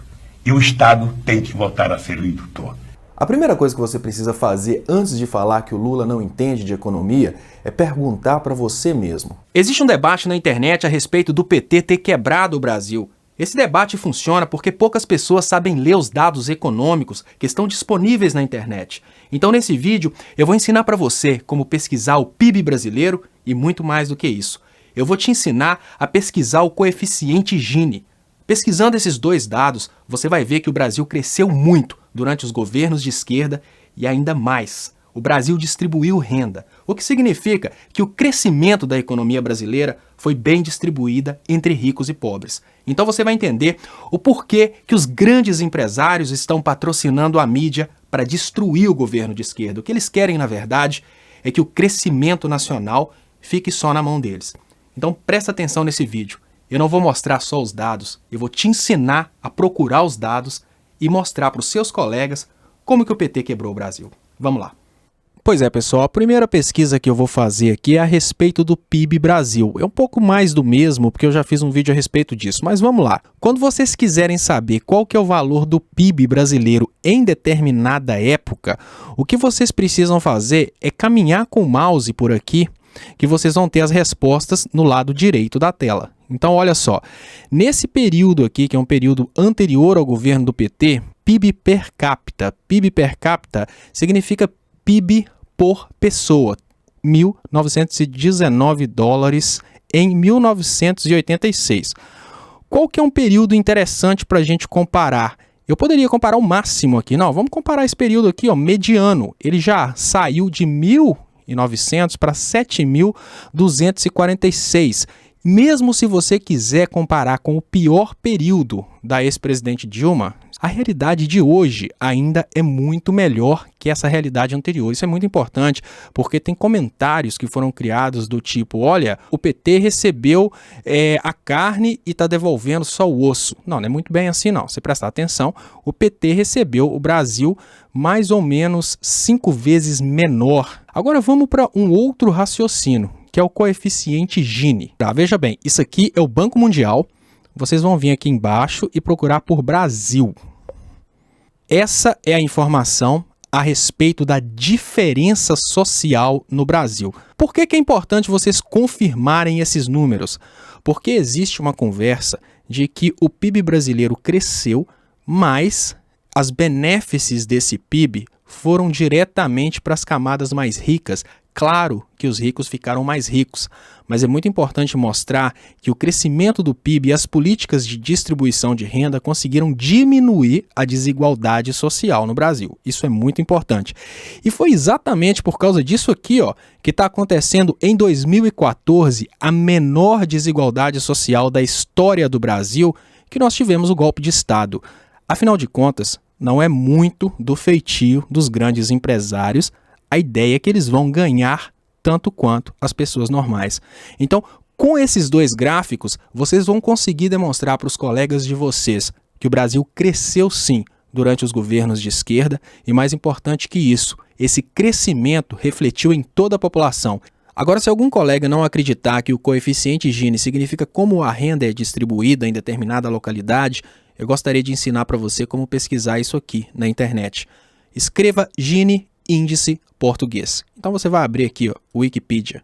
E o Estado tem que voltar a ser o indutor. A primeira coisa que você precisa fazer antes de falar que o Lula não entende de economia é perguntar para você mesmo. Existe um debate na internet a respeito do PT ter quebrado o Brasil. Esse debate funciona porque poucas pessoas sabem ler os dados econômicos que estão disponíveis na internet. Então, nesse vídeo, eu vou ensinar para você como pesquisar o PIB brasileiro e muito mais do que isso. Eu vou te ensinar a pesquisar o coeficiente Gini. Pesquisando esses dois dados, você vai ver que o Brasil cresceu muito durante os governos de esquerda e ainda mais. O Brasil distribuiu renda, o que significa que o crescimento da economia brasileira foi bem distribuída entre ricos e pobres. Então você vai entender o porquê que os grandes empresários estão patrocinando a mídia para destruir o governo de esquerda. O que eles querem, na verdade, é que o crescimento nacional fique só na mão deles. Então presta atenção nesse vídeo. Eu não vou mostrar só os dados, eu vou te ensinar a procurar os dados e mostrar para os seus colegas como que o PT quebrou o Brasil. Vamos lá. Pois é, pessoal, a primeira pesquisa que eu vou fazer aqui é a respeito do PIB Brasil. É um pouco mais do mesmo, porque eu já fiz um vídeo a respeito disso, mas vamos lá. Quando vocês quiserem saber qual que é o valor do PIB brasileiro em determinada época, o que vocês precisam fazer é caminhar com o mouse por aqui, que vocês vão ter as respostas no lado direito da tela. Então, olha só, nesse período aqui, que é um período anterior ao governo do PT, PIB per capita. PIB per capita significa PIB por pessoa, 1.919 dólares em 1986. Qual que é um período interessante para a gente comparar? Eu poderia comparar o máximo aqui, não, vamos comparar esse período aqui, ó, mediano. Ele já saiu de 1.900 para 7.246. Mesmo se você quiser comparar com o pior período da ex-presidente Dilma, a realidade de hoje ainda é muito melhor que essa realidade anterior. Isso é muito importante, porque tem comentários que foram criados do tipo, olha, o PT recebeu a carne e está devolvendo só o osso. Não, não é muito bem assim não. Se prestar atenção, o PT recebeu o Brasil mais ou menos 5 vezes menor. Agora vamos para um outro raciocínio, que é o coeficiente Gini. Tá, veja bem, isso aqui é o Banco Mundial. Vocês vão vir aqui embaixo e procurar por Brasil. Essa é a informação a respeito da diferença social no Brasil. Por que é importante vocês confirmarem esses números? Porque existe uma conversa de que o PIB brasileiro cresceu, mas as benéfices desse PIB foram diretamente para as camadas mais ricas. Claro que os ricos ficaram mais ricos, mas é muito importante mostrar que o crescimento do PIB e as políticas de distribuição de renda conseguiram diminuir a desigualdade social no Brasil. Isso é muito importante. E foi exatamente por causa disso aqui, que está acontecendo em 2014 a menor desigualdade social da história do Brasil, que nós tivemos o golpe de Estado. Afinal de contas, não é muito do feitio dos grandes empresários a ideia é que eles vão ganhar tanto quanto as pessoas normais. Então, com esses dois gráficos, vocês vão conseguir demonstrar para os colegas de vocês que o Brasil cresceu sim durante os governos de esquerda e, mais importante que isso, esse crescimento refletiu em toda a população. Agora, se algum colega não acreditar que o coeficiente Gini significa como a renda é distribuída em determinada localidade, eu gostaria de ensinar para você como pesquisar isso aqui na internet. Escreva Gini índice português. Então você vai abrir aqui, o Wikipedia,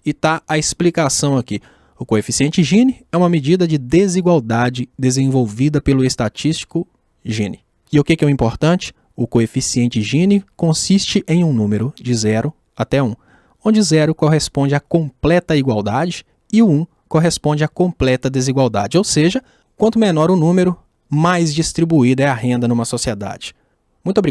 e tá a explicação aqui. O coeficiente Gini é uma medida de desigualdade desenvolvida pelo estatístico Gini. E o que é o importante? O coeficiente Gini consiste em um número de 0 até 1, onde 0 corresponde à completa igualdade e o 1 corresponde à completa desigualdade. Ou seja, quanto menor o número, mais distribuída é a renda numa sociedade. Muito obrigado.